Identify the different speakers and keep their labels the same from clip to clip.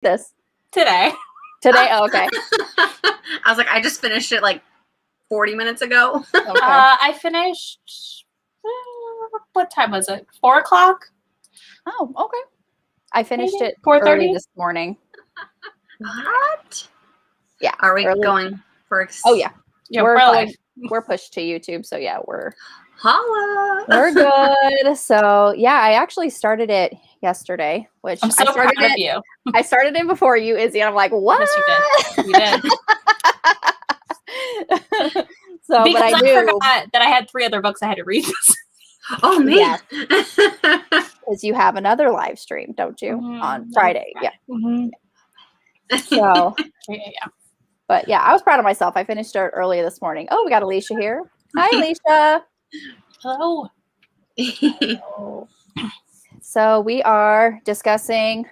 Speaker 1: this?
Speaker 2: Today.
Speaker 1: Oh, okay.
Speaker 3: I was like, I just finished it like 40 minutes ago.
Speaker 1: Okay.
Speaker 2: I finished, what time was it? 4 o'clock?
Speaker 1: Oh, okay. I finished
Speaker 2: Maybe?
Speaker 1: it
Speaker 2: 4:30?
Speaker 1: early this morning.
Speaker 3: What?
Speaker 1: Yeah.
Speaker 3: Are we
Speaker 1: early.
Speaker 3: going for
Speaker 1: Oh, yeah.
Speaker 2: Yeah,
Speaker 1: we're
Speaker 2: live.
Speaker 1: we're pushed to YouTube, so yeah, we're
Speaker 3: Holla.
Speaker 1: good. So yeah, I actually started it yesterday, which
Speaker 2: I'm so proud of you.
Speaker 1: I started it before you, Izzy, and I'm like, what?
Speaker 2: Yes, you did.
Speaker 1: So,
Speaker 2: Because
Speaker 1: but I
Speaker 2: I
Speaker 1: knew
Speaker 2: forgot that I had 3 other books I had to read.
Speaker 3: Oh, man.
Speaker 1: Yes. because you have another live stream, don't you, on Friday? Yeah.
Speaker 2: Mm-hmm.
Speaker 1: So,
Speaker 2: Yeah.
Speaker 1: but yeah, I was proud of myself. I finished it early this morning. Oh, we got Alicia here. Hi, Alicia.
Speaker 2: Hello.
Speaker 1: So we are discussing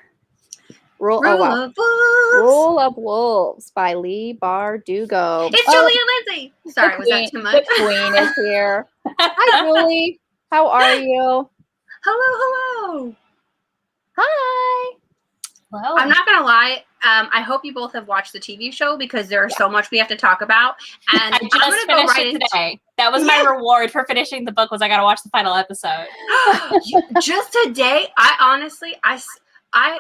Speaker 1: Rule of Wolves by Leigh Bardugo.
Speaker 3: It's Julie and Lindsay. Sorry, was that too much?
Speaker 1: The queen is here. Hi, Julie. How are you?
Speaker 3: Hello.
Speaker 1: Hi.
Speaker 2: Hello.
Speaker 3: I'm not going to lie. I hope you both have watched the TV show because there's so much we have to talk about. And
Speaker 2: I just finished it today. That was my reward for finishing the book was I got to watch the final episode.
Speaker 3: Just today, I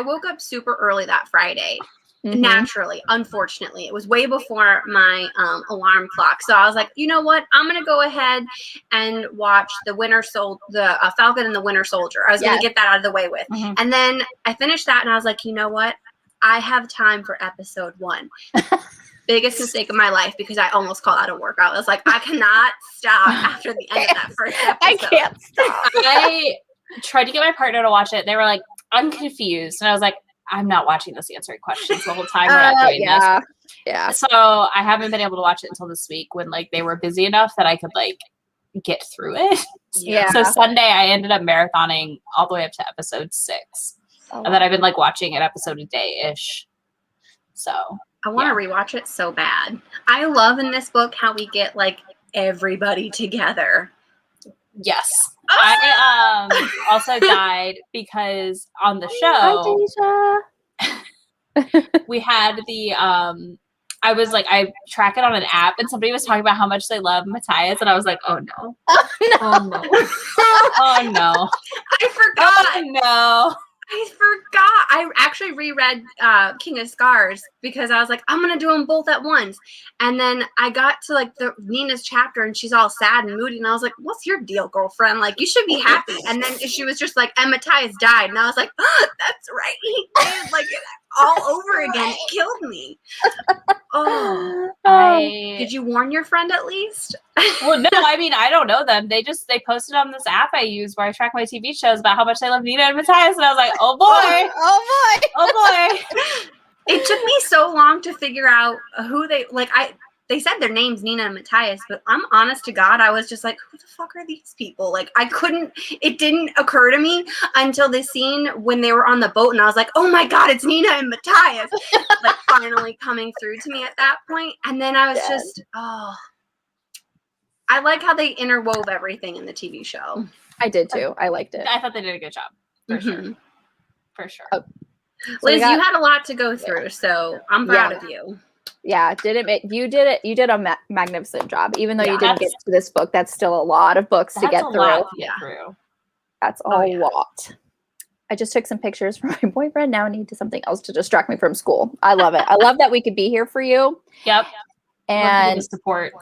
Speaker 3: woke up super early that Friday.
Speaker 1: Mm-hmm.
Speaker 3: Naturally, unfortunately, it was way before my alarm clock. So I was like, you know what? I'm gonna go ahead and watch the Falcon and the Winter Soldier. I was gonna get that out of the way with, and then I finished that, and I was like, you know what? I have time for episode 1. Biggest mistake of my life because I almost called out of work. I was like, I cannot stop after the end of that first episode.
Speaker 1: I can't stop.
Speaker 2: I tried to get my partner to watch it. They were like, I'm confused, and I was like, I'm not watching this answering questions the whole time. We're not doing this.
Speaker 1: Yeah.
Speaker 2: So I haven't been able to watch it until this week when they were busy enough that I could get through it.
Speaker 1: Yeah.
Speaker 2: So Sunday I ended up marathoning all the way up to episode 6.
Speaker 1: Oh,
Speaker 2: and then I've been watching an episode a day-ish. So
Speaker 3: I want to rewatch it so bad. I love in this book how we get everybody together.
Speaker 2: Yes. I also died because on the show we had the I track it on an app and somebody was talking about how much they love Matthias and I was like, oh no.
Speaker 1: Oh no.
Speaker 2: Oh no. Oh no.
Speaker 3: I forgot.
Speaker 2: Oh no.
Speaker 3: I forgot. I actually reread King of Scars because I was like, I'm gonna do them both at once. And then I got to the Nina's chapter and she's all sad and moody, and I was like, what's your deal, girlfriend? You should be happy. And then she was just like, and Matthias died, and I was like, oh, that's right, he did. All over again. It killed me. Oh, did you warn your friend at least?
Speaker 2: Well, no, I mean, I don't know them. They posted on this app I use where I track my TV shows about how much they love Nina and Matthias, and I was like, oh boy, oh boy.
Speaker 3: It took me so long to figure out who they said their names, Nina and Matthias, but I'm honest to God, I was just like, who the fuck are these people? It didn't occur to me until the scene when they were on the boat, and I was like, oh my God, it's Nina and Matthias. Finally coming through to me at that point. And then I was just, I like how they interwove everything in the TV show.
Speaker 1: I did too. I liked it.
Speaker 2: I thought they did a good job. For sure.
Speaker 1: Oh.
Speaker 3: Liz, you had a lot to go through, so I'm proud of you.
Speaker 1: Yeah, you did a magnificent job. Even though you didn't get to this book, that's still a lot of books to get through. That's a lot. I just took some pictures for my boyfriend. Now I need something else to distract me from school. I love it. I love that we could be here for you.
Speaker 2: Yep.
Speaker 1: And
Speaker 2: support.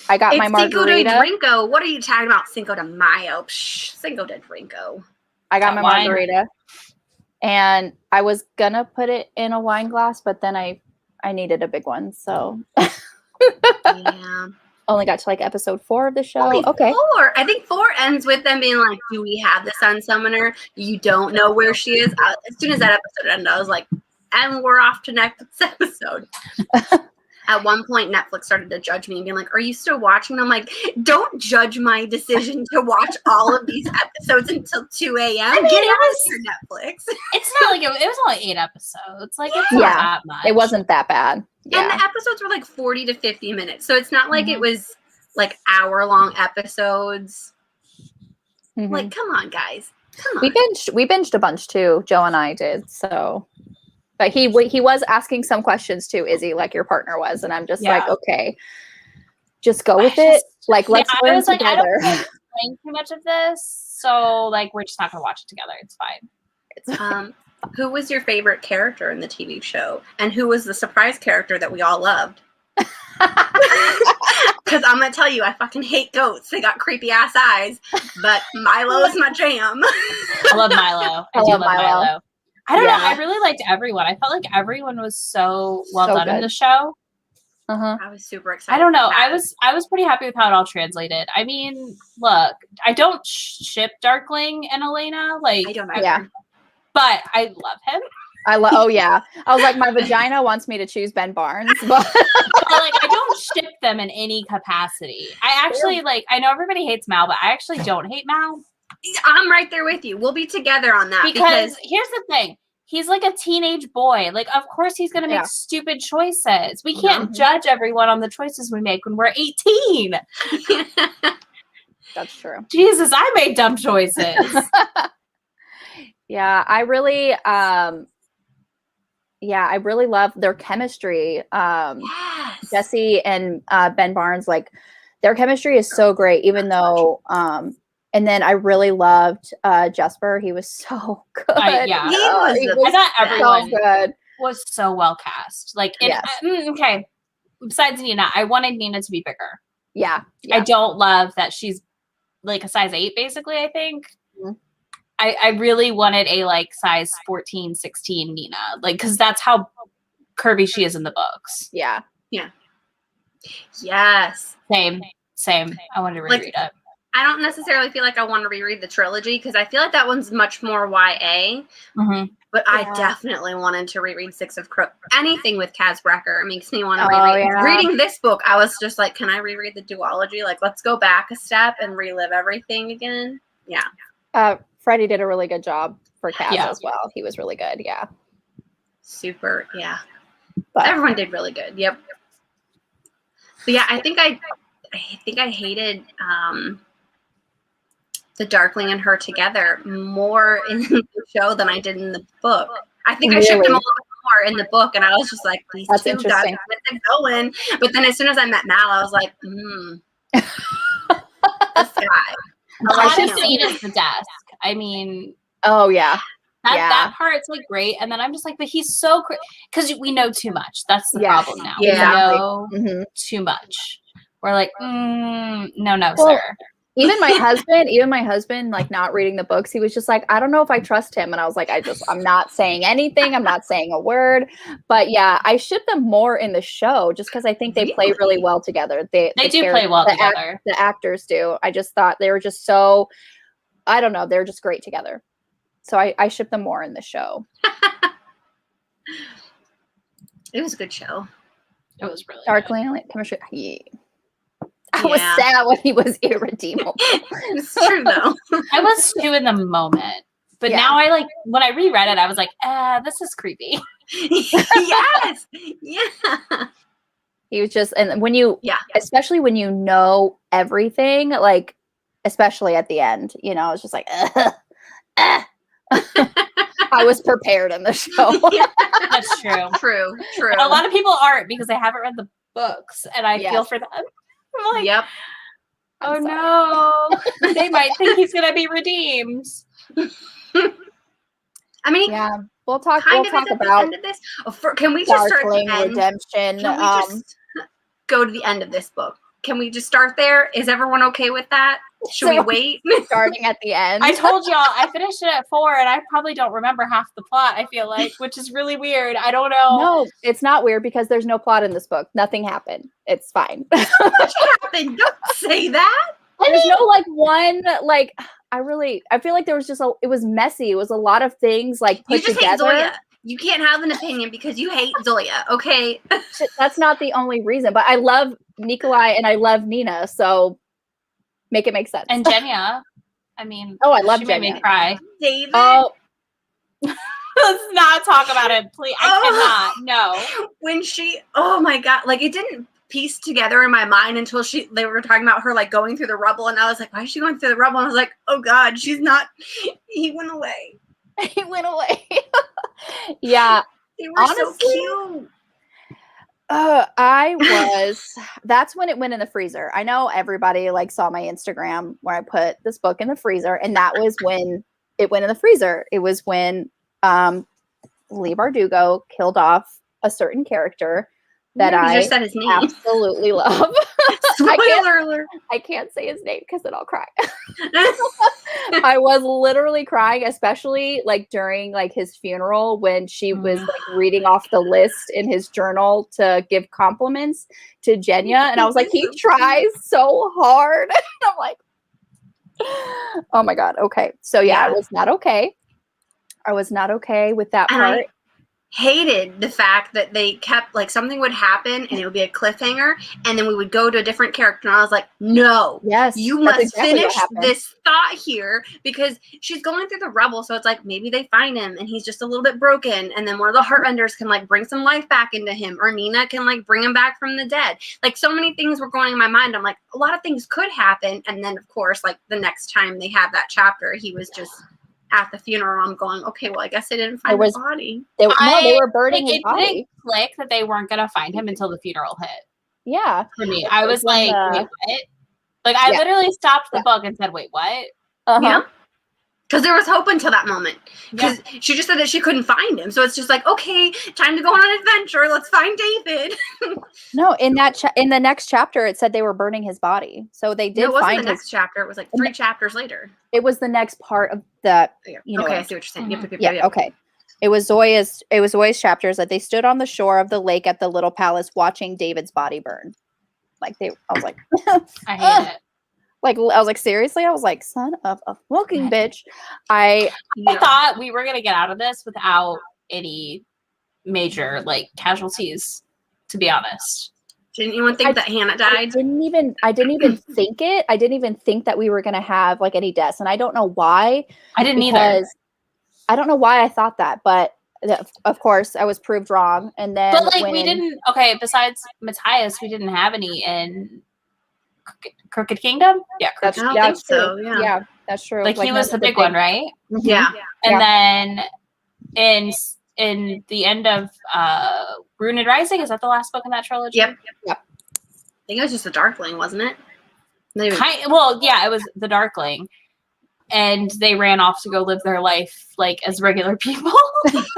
Speaker 1: I got my margarita.
Speaker 3: Cinco de Drinko. What are you talking about? Cinco de Mayo. Cinco de Drinko.
Speaker 1: I got my margarita. And I was gonna put it in a wine glass, but then I needed a big one, so
Speaker 3: yeah.
Speaker 1: Only got to episode 4 of the show.
Speaker 3: Only
Speaker 1: okay.
Speaker 3: 4. I think 4 ends with them being like, do we have the Sun Summoner? You don't know where she is. As soon as that episode ended, I was like, and we're off to next episode. At one point, Netflix started to judge me and being like, are you still watching? And I'm like, don't judge my decision to watch all of these episodes until 2 a.m. Get out of here, Netflix.
Speaker 2: It's not it was only 8 episodes. It's not that much.
Speaker 1: It wasn't that bad. Yeah.
Speaker 3: And the episodes were 40 to 50 minutes. So it's not like it was hour-long episodes. Come on, guys. Come
Speaker 1: We
Speaker 3: on.
Speaker 1: binged a bunch too. Joe and I did. So, but he was asking some questions too, Izzy, like your partner was, and I'm just like, okay, just go with it. Like, let's learn together.
Speaker 2: I don't want to explain too much of this, so like we're just not gonna watch it together. It's fine.
Speaker 3: Who was your favorite character in the TV show, and who was the surprise character that we all loved? Because I'm gonna tell you, I fucking hate goats. They got creepy ass eyes, but Milo is my jam.
Speaker 2: I love Milo. I love Milo. I don't know. I really liked everyone. I felt like everyone was so well done in the show.
Speaker 3: I was super excited.
Speaker 2: I don't know. I was pretty happy with how it all translated. I mean, look, I don't ship Darkling and Elena. Like,
Speaker 3: I don't either.
Speaker 2: But I love him.
Speaker 1: Oh yeah. I was like, my vagina wants me to choose Ben Barnes, but
Speaker 2: like I don't ship them in any capacity. I actually like. I know everybody hates Mal, but I actually don't hate Mal.
Speaker 3: I'm right there with you. We'll be together on that
Speaker 2: because here's the thing. He's like a teenage boy. Like, of course he's going to make stupid choices. We can't judge everyone on the choices we make when we're 18.
Speaker 1: That's true.
Speaker 2: Jesus, I made dumb choices.
Speaker 1: Yeah, I really love their chemistry. Jesse and Ben Barnes, like their chemistry is so great, even though and then I really loved Jesper. He was so good.
Speaker 2: I thought everyone was so well cast. Like, okay. Besides Nina, I wanted Nina to be bigger.
Speaker 1: Yeah.
Speaker 2: I don't love that she's like a size 8, basically, I think. Mm-hmm. I really wanted a like size 14, 16 Nina. Like, because that's how curvy she is in the books.
Speaker 1: Yeah.
Speaker 3: Yeah. Yes.
Speaker 2: Same. I wanted to reread it.
Speaker 3: I don't necessarily feel like I want to reread the trilogy because I feel like that one's much more YA. Mm-hmm. But I definitely wanted to reread Six of Crows. Anything with Kaz Brecker makes me want to reread. Yeah. Reading this book, I was just like, can I reread the duology? Like, let's go back a step and relive everything again. Yeah.
Speaker 1: Freddie did a really good job for Kaz as well. He was really good. Yeah.
Speaker 3: Super. Yeah. But everyone did really good. Yep. But yeah, I think I hated the Darkling and her together more in the show than I did in the book. I think I shipped them a little more in the book, and I was just like, these two guys are going. But then as soon as I met Mal, I was like, this guy.
Speaker 2: The scene is the desk. I mean, that part's like great, and then I'm just like, but he's so because we know too much. That's the problem now.
Speaker 1: Yeah.
Speaker 2: We know too much. We're like, no, sir.
Speaker 1: Even my husband, like not reading the books, he was just like, I don't know if I trust him. And I was like, I'm not saying anything. I'm not saying a word. But yeah, I ship them more in the show just because I think they play really well together. They
Speaker 2: do play well together.
Speaker 1: The actors do. I just thought they were just so, I don't know, they're just great together. So I ship them more in the show.
Speaker 3: It was a good show.
Speaker 2: It was really
Speaker 1: Darkling chemistry. I was sad when he was irredeemable.
Speaker 3: It's true though.
Speaker 2: I was too in the moment. But now I like when I reread it, I was like, this is creepy.
Speaker 3: Yes. Yeah.
Speaker 1: He was just, and when you especially when you know everything, like especially at the end, you know, it's just like I was prepared in the show.
Speaker 2: That's true.
Speaker 3: True.
Speaker 2: And a lot of people aren't because they haven't read the books, and I feel for them. I'm like,
Speaker 3: yep.
Speaker 2: Oh no, they might think he's gonna be redeemed.
Speaker 3: I mean,
Speaker 1: we'll talk about
Speaker 3: end of this. Can we just start
Speaker 1: Darkling
Speaker 3: the end?
Speaker 1: redemption?
Speaker 3: Can we just go to the end of this book? Can we just start there? Is everyone okay with that? Should we wait?
Speaker 1: Starting at the end.
Speaker 2: I told y'all I finished it at 4, and I probably don't remember half the plot. I feel like, which is really weird. I don't know.
Speaker 1: No, it's not weird because there's no plot in this book. Nothing happened. It's fine.
Speaker 3: What happened? Don't say that.
Speaker 1: There's no like one like. I feel like there was just it was messy. It was a lot of things like put together.
Speaker 3: Hate Zoya. You can't have an opinion because you hate Zoya. Okay.
Speaker 1: That's not the only reason, but I love Nikolai and I love Nina, so make it make sense.
Speaker 2: And Jenya. I mean,
Speaker 1: I love
Speaker 2: she
Speaker 1: Jenya.
Speaker 2: made me cry.
Speaker 3: David.
Speaker 2: Oh. Let's not talk about it, please. I cannot. No.
Speaker 3: When she, oh my God, like it didn't pieced together in my mind until they were talking about her like going through the rubble, and I was like, why is she going through the rubble? And I was like, oh God, she's not. He went away.
Speaker 1: He went away. Yeah.
Speaker 3: They were so cute.
Speaker 1: That's when it went in the freezer. I know everybody like saw my Instagram where I put this book in the freezer, and that was when it went in the freezer. It was when Leigh Bardugo killed off a certain character that I
Speaker 3: just said his name.
Speaker 1: Absolutely love.
Speaker 3: Spoiler alert.
Speaker 1: I can't say his name because then I'll cry. I was literally crying, especially like during like his funeral when she was like reading off the list in his journal to give compliments to Jenya, and I was like, he tries so hard. And I'm like, oh my God. Okay. So yeah, I was not okay. I was not okay with that part.
Speaker 3: Hated the fact that they kept like something would happen and it would be a cliffhanger and then we would go to a different character, and I was like, no,
Speaker 1: yes,
Speaker 3: you must finish this thought here, because she's going through the rubble, so it's like maybe they find him and he's just a little bit broken, and then one of the Heartrenders can like bring some life back into him, or Nina can like bring him back from the dead. Like so many things were going in my mind. I'm like, a lot of things could happen, and then of course like the next time they had that chapter, he was just at the funeral. I'm going, okay, well, I guess they didn't find the body.
Speaker 1: They were burning his body.
Speaker 2: It didn't click that they weren't going to find him until the funeral hit.
Speaker 1: Yeah.
Speaker 2: For me, I was like, wait, what? Like, I literally stopped the book and said, wait, what?
Speaker 3: Yeah. Because there was hope until that moment. Because she just said that she couldn't find him. So it's just like, okay, time to go on an adventure. Let's find David.
Speaker 1: No, in the next chapter, it said they were burning his body. So they did find
Speaker 3: the next chapter. It was like 3 chapters later.
Speaker 1: It was the next part of that. You know,
Speaker 3: okay, I see what you're saying.
Speaker 1: Yeah, okay. It was Zoya's chapters that they stood on the shore of the lake at the little palace watching David's body burn. Like I was like,
Speaker 2: I hate it.
Speaker 1: Like, I was like, seriously? I was like, son of a fucking bitch. I
Speaker 2: thought we were going to get out of this without any major, like, casualties, to be honest.
Speaker 3: Didn't anyone think that Hannah died?
Speaker 1: I didn't even think it. I didn't even think that we were going to have, like, any deaths. And I don't know why.
Speaker 2: I didn't either.
Speaker 1: I don't know why I thought that. But, of course, I was proved wrong. And then
Speaker 2: But, like, we didn't... Okay, besides Matthias, we didn't have any in... Crooked Kingdom? Yeah,
Speaker 1: that's
Speaker 3: true.
Speaker 1: Yeah, that's true.
Speaker 2: Like he was the big one, right?
Speaker 1: Mm-hmm.
Speaker 3: Yeah.
Speaker 2: And then in the end of Ruined Rising, is that the last book in that trilogy?
Speaker 3: Yep. I think it was just the Darkling, wasn't it?
Speaker 2: Well, yeah, it was the Darkling. And they ran off to go live their life like as regular people.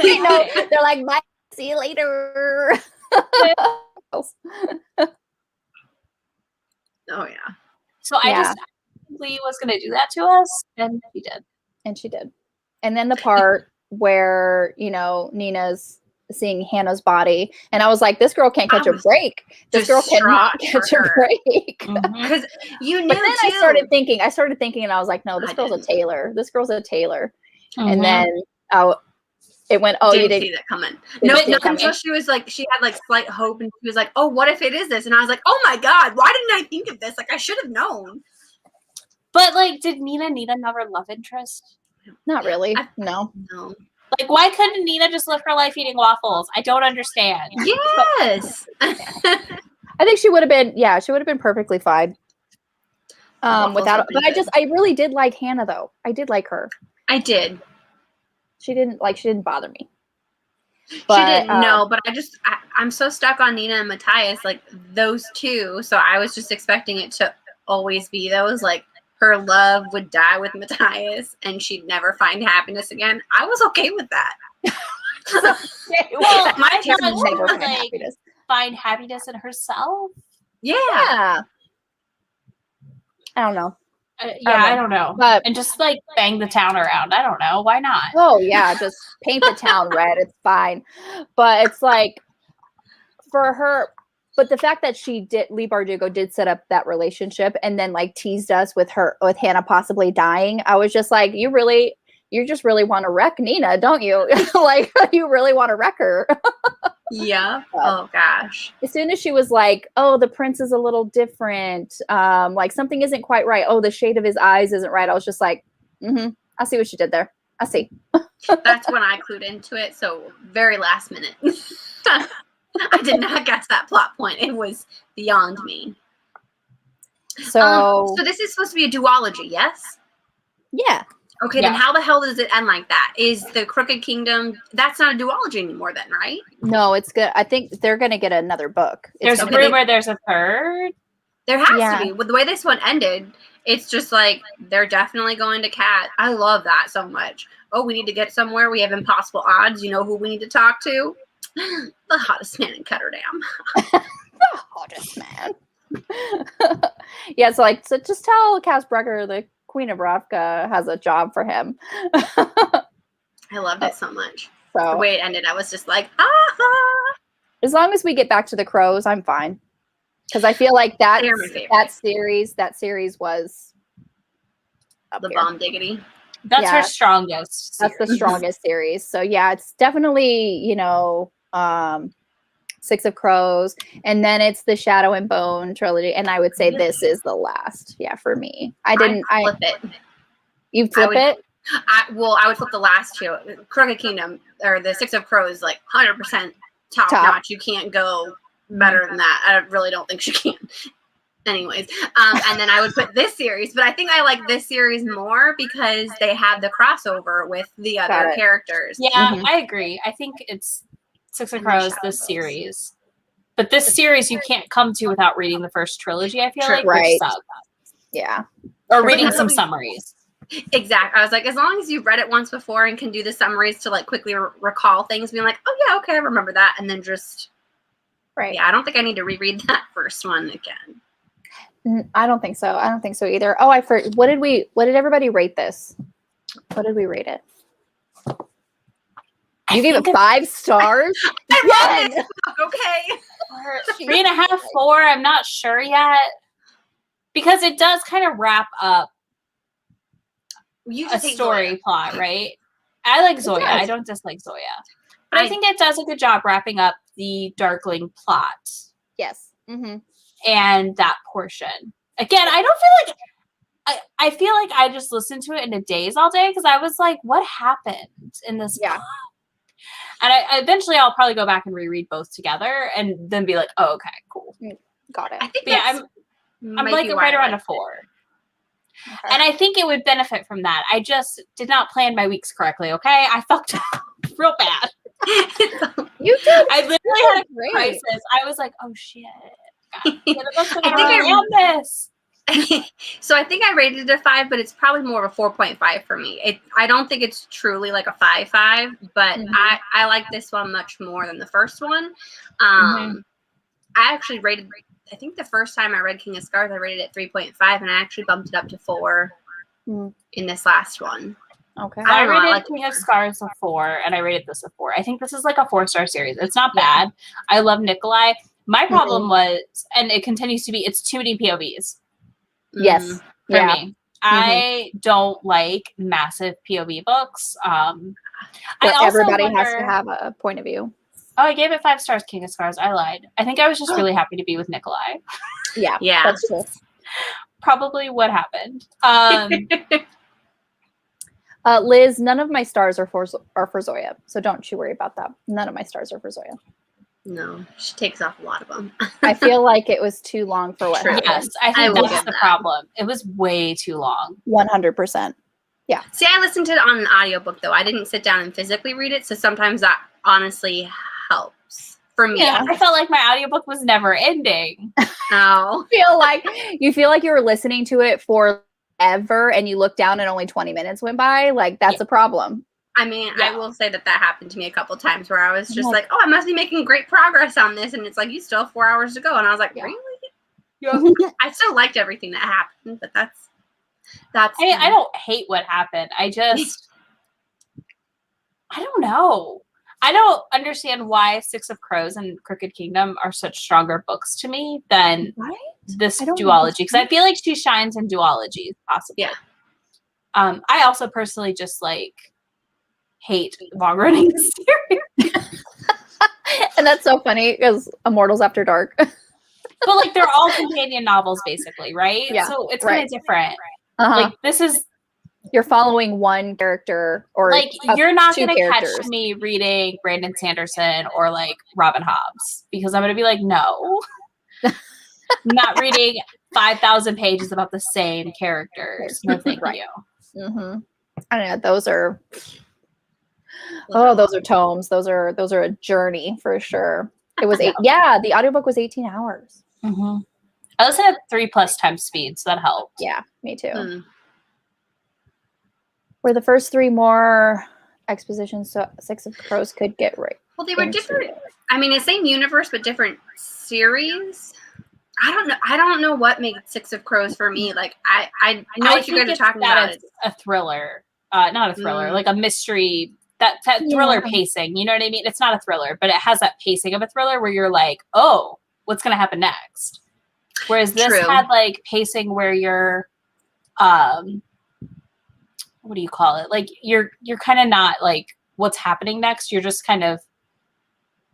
Speaker 1: You know, they're like, bye, see you later.
Speaker 3: Oh yeah.
Speaker 2: So I just Leigh was going to do that to us, and she did.
Speaker 1: And she did. And then the part where, you know, Nina's seeing Hannah's body, and I was like, this girl can't catch a break. This girl cannot catch a break.
Speaker 3: Because you knew.
Speaker 1: But then I started thinking, and I was like, no, this girl's a tailor. This girl's a tailor. And then it went, oh, you didn't
Speaker 3: see that coming. No, until she was like, she had like slight hope, and she was like, oh, what if it is this? And I was like, oh my God, why didn't I think of this? Like, I should have known.
Speaker 2: But like, did Nina need another love interest?
Speaker 1: Not really. No.
Speaker 2: Like, why couldn't Nina just live her life eating waffles? I don't understand.
Speaker 3: Yes.
Speaker 1: I think she would have been, she would have been perfectly fine. But I really did like Hannah though. I did like her.
Speaker 3: I did.
Speaker 1: She didn't bother me.
Speaker 3: But, she didn't know, but I'm so stuck on Nina and Matthias, like those two. So I was just expecting it to always be those, like her love would die with Matthias and she'd never find happiness again. I was okay with that.
Speaker 2: Well, my thought was like find happiness in herself.
Speaker 3: Yeah.
Speaker 1: I don't know.
Speaker 2: I don't know. And just like bang the town around. I don't know. Why not?
Speaker 1: Oh yeah, just paint the town red. It's fine. But it's like for her. But the fact that Leigh Bardugo did set up that relationship and then like teased us with Hannah possibly dying. I was just like, you just really want to wreck Nina, don't you? Like you really want to wreck her.
Speaker 3: Yeah. Oh gosh.
Speaker 1: As soon as she was like, oh, the prince is a little different. Like something isn't quite right. Oh, the shade of his eyes isn't right. I was just like, I see what she did there. I see.
Speaker 3: That's when I clued into it. So very last minute. I did not guess that plot point. It was beyond me.
Speaker 1: So,
Speaker 3: so this is supposed to be a duology, yes?
Speaker 1: Yeah.
Speaker 3: Okay, then how the hell does it end like that? Is the Crooked Kingdom, that's not a duology anymore then, right?
Speaker 1: No, it's good. I think they're going to get another book.
Speaker 2: There's a rumor there's a third.
Speaker 3: There has to be. With the way this one ended, it's just like they're definitely going to Cat. I love that so much. Oh, we need to get somewhere. We have impossible odds. You know who we need to talk to? The hottest man in Cutterdam.
Speaker 1: The hottest man. Yeah, so just tell Cass Brecker the Queen of Ravka has a job for him.
Speaker 3: I loved it so much.
Speaker 1: So
Speaker 3: the way it ended, I was just like, ah.
Speaker 1: As long as we get back to the crows, I'm fine. Because I feel like that series was
Speaker 3: the bomb diggity.
Speaker 2: That's her strongest
Speaker 1: series. That's the strongest series. So yeah, it's definitely, Six of Crows, and then it's the Shadow and Bone trilogy, and I would say this is the last. Yeah, for me. I flip it. You flip it?
Speaker 3: I would flip the last two. Crooked Kingdom or the Six of Crows, like 100% top notch. You can't go better than that. I really don't think she can. Anyways, and then I would put this series, but I think I like this series more because they have the crossover with the other characters.
Speaker 2: Yeah, I agree. I think it's Six of Crows, this series. But this series you can't come to without reading the first trilogy, I feel like, which sucks.
Speaker 1: Yeah.
Speaker 2: Or reading some summaries.
Speaker 3: Exactly. I was like, as long as you've read it once before and can do the summaries to like quickly recall things, being like, oh yeah, okay, I remember that, and then just yeah, I don't think I need to reread that first one again.
Speaker 1: I don't think so. I don't think so either. Oh, what did everybody rate this? What did we rate it? You gave it 5 stars?
Speaker 3: Yes. Okay.
Speaker 2: 3.5, 4. I'm not sure yet. Because it does kind of wrap up a story plot, right? I like Zoya. I don't dislike Zoya. But I think it does a good job wrapping up the Darkling plot.
Speaker 1: Yes. Mm-hmm.
Speaker 2: And that portion. Again, I don't feel like I feel like I just listened to it in a daze all day because I was like, what happened in this plot? And I eventually I'll probably go back and reread both together and then be like, oh, okay, cool.
Speaker 1: Got it.
Speaker 3: I think
Speaker 2: I'm like right around a 4. Okay. And I think it would benefit from that. I just did not plan my weeks correctly, okay? I fucked up real bad.
Speaker 1: You did.
Speaker 2: I literally had a crisis. I was like, oh shit. God, I think
Speaker 3: So I think I rated it a 5, but it's probably more of a 4.5 for me. I don't think it's truly like a 5.5, but I like this one much more than the first one. I actually rated, I think the first time I read King of Scars, I rated it 3.5, and I actually bumped it up to 4 in this last one.
Speaker 2: Okay. I rated King of Scars a 4, and I rated this a 4. I think this is like a 4-star series. It's not bad. I love Nikolai. My problem was, and it continues to be, it's too many POVs.
Speaker 1: Yes.
Speaker 2: For me. I don't like massive POV books.
Speaker 1: Everybody has to have a point of view.
Speaker 2: Oh, I gave it 5 stars, King of Scars. I lied. I think I was just really happy to be with Nikolai.
Speaker 1: Yeah. That's true.
Speaker 2: Probably what happened.
Speaker 1: Liz, none of my stars are for Zoya, so don't you worry about that. None of my stars are for Zoya.
Speaker 3: No, she takes off a lot of them.
Speaker 1: I feel like it was too long for what happened.
Speaker 2: Yes, I think that's the problem. It was way too long.
Speaker 1: 100%. Yeah.
Speaker 3: See, I listened to it on an audiobook, though. I didn't sit down and physically read it, so sometimes that honestly helps for me.
Speaker 2: Yeah, I felt like my audiobook was never ending.
Speaker 3: Oh.
Speaker 1: You feel like you were listening to it forever and you look down and only 20 minutes went by. Like, that's a problem.
Speaker 3: I mean, I will say that happened to me a couple times where I was just like, oh, I must be making great progress on this. And it's like, you still have 4 hours to go. And I was like, really? Yeah. I still liked everything that happened, but that's.
Speaker 2: I don't hate what happened. I just, I don't know. I don't understand why Six of Crows and Crooked Kingdom are such stronger books to me than this duology. Because I feel like she shines in duologies, possibly.
Speaker 3: Yeah.
Speaker 2: I also personally just hate long running series.
Speaker 1: And that's so funny because Immortals After Dark.
Speaker 2: But they're all companion novels basically, right?
Speaker 1: Yeah.
Speaker 2: So it's kind of different. Like this is
Speaker 1: You're following one character, or
Speaker 2: like you're not
Speaker 1: going
Speaker 2: to catch me reading Brandon Sanderson or like Robin Hobbs, because I'm going to be like, no, not reading 5,000 pages about the same characters. No, thank you.
Speaker 1: Mm-hmm. I don't know. Those are those are tomes. Those are a journey for sure. It was the audiobook was 18 hours.
Speaker 2: Mm-hmm. I listened at 3+ times speed, so that helped.
Speaker 1: Yeah, me too. Where the first 3 more expositions, so Six of Crows could get right.
Speaker 3: Well, they were different. I mean, the same universe, but different series. I don't know what made Six of Crows for me. Like, I know what you guys are talking about.
Speaker 2: It's a thriller, not a thriller, like a mystery. That thriller pacing. You know what I mean? It's not a thriller, but it has that pacing of a thriller where you're like, oh, what's going to happen next? Whereas this had like pacing where you're, what do you call it? Like you're kind of not like what's happening next. You're just kind of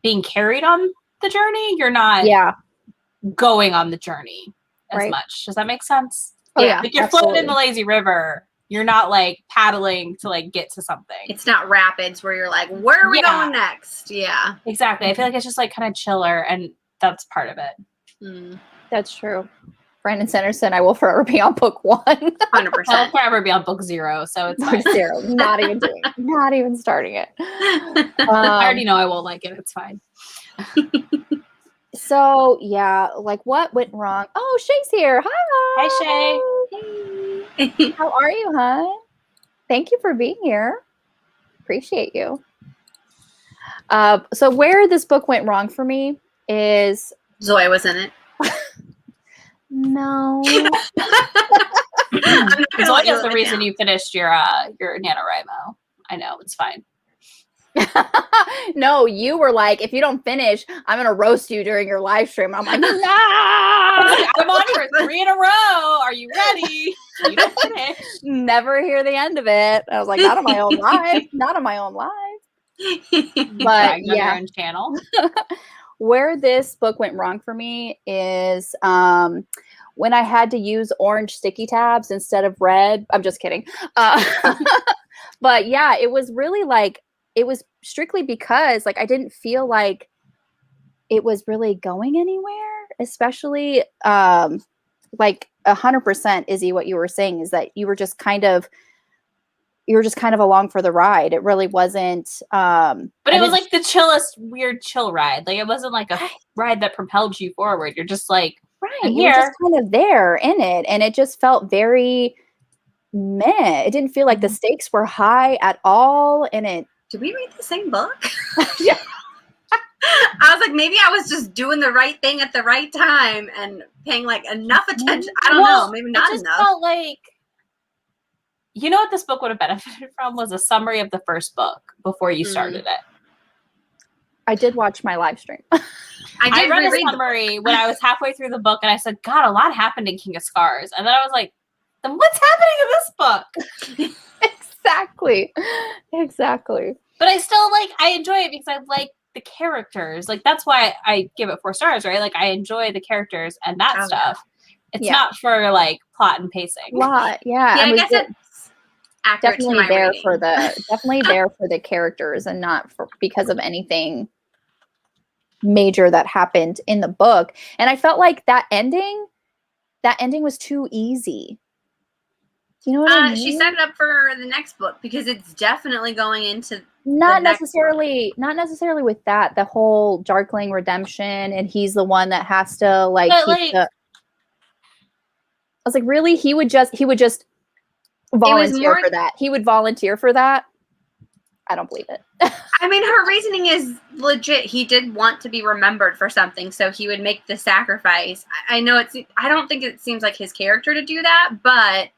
Speaker 2: being carried on the journey. You're not going on the journey as much. Does that make sense?
Speaker 1: Oh yeah.
Speaker 2: Like you're floating in the lazy river. You're not like paddling to like get to something.
Speaker 3: It's not rapids where you're like, where are we going next? Yeah.
Speaker 2: Exactly. I feel like it's just like kind of chiller, and that's part of it.
Speaker 1: That's true. Brandon Sanderson, I will forever be on book 1.
Speaker 3: 100%.
Speaker 2: I will forever be on book 0, so it's
Speaker 1: book 0. Not even doing it. Not even starting it.
Speaker 2: I already know I won't like it. It's fine.
Speaker 1: So yeah, like what went wrong? Oh, Shay's here. Hi.
Speaker 2: Hi, Shay.
Speaker 1: Hey. How are you, hon? Thank you for being here. Appreciate you. So where this book went wrong for me is
Speaker 3: Zoya was in it.
Speaker 1: No.
Speaker 2: Zoya's the reason you finished your NaNoWriMo. I know, it's fine.
Speaker 1: No, you were like, if you don't finish, I'm gonna roast you during your live stream. I'm like, no.
Speaker 2: I'm on for 3 in a row. Are you ready? You don't finish.
Speaker 1: Never hear the end of it. I was like, not on my own live. Not on my own live. But
Speaker 2: your own channel.
Speaker 1: Where this book went wrong for me is when I had to use orange sticky tabs instead of red. I'm just kidding. But yeah, it was really like, it was strictly because like I didn't feel like it was really going anywhere, especially like 100% Izzy, what you were saying is that you were just kind of along for the ride. It really wasn't
Speaker 2: but it was like the chillest weird chill ride. Like it wasn't like a ride that propelled you forward. You're just like,
Speaker 1: you were just kind of there in it, and it just felt very meh. It didn't feel like the stakes were high at all, and it
Speaker 3: did we read the same book? Yeah. I was like, maybe I was just doing the right thing at the right time and paying like enough attention. I don't know, maybe not enough.
Speaker 2: Felt like, you know what this book would have benefited from was a summary of the first book before you started it.
Speaker 1: I did watch my live stream.
Speaker 2: I read a summary when I was halfway through the book, and I said, God, a lot happened in King of Scars. And then I was like, then what's happening in this book?
Speaker 1: Exactly.
Speaker 2: But I still I enjoy it because I like the characters. Like that's why I give it 4 stars, right? Like I enjoy the characters and that stuff. It's not for like plot and pacing.
Speaker 1: Plot,
Speaker 3: yeah. I guess it's accurate
Speaker 1: definitely
Speaker 3: to my
Speaker 1: there
Speaker 3: reading.
Speaker 1: Definitely there for the characters and not because of anything major that happened in the book. And I felt like that ending was too easy. You know what I mean?
Speaker 3: She set it up for the next book because it's definitely going into
Speaker 1: not necessarily with that, the whole Darkling redemption, and he's the one that has to I was like, really? He would just volunteer for that. He would volunteer for that. I don't believe it.
Speaker 3: I mean, her reasoning is legit. He did want to be remembered for something, so he would make the sacrifice. I know I don't think it seems like his character to do that, but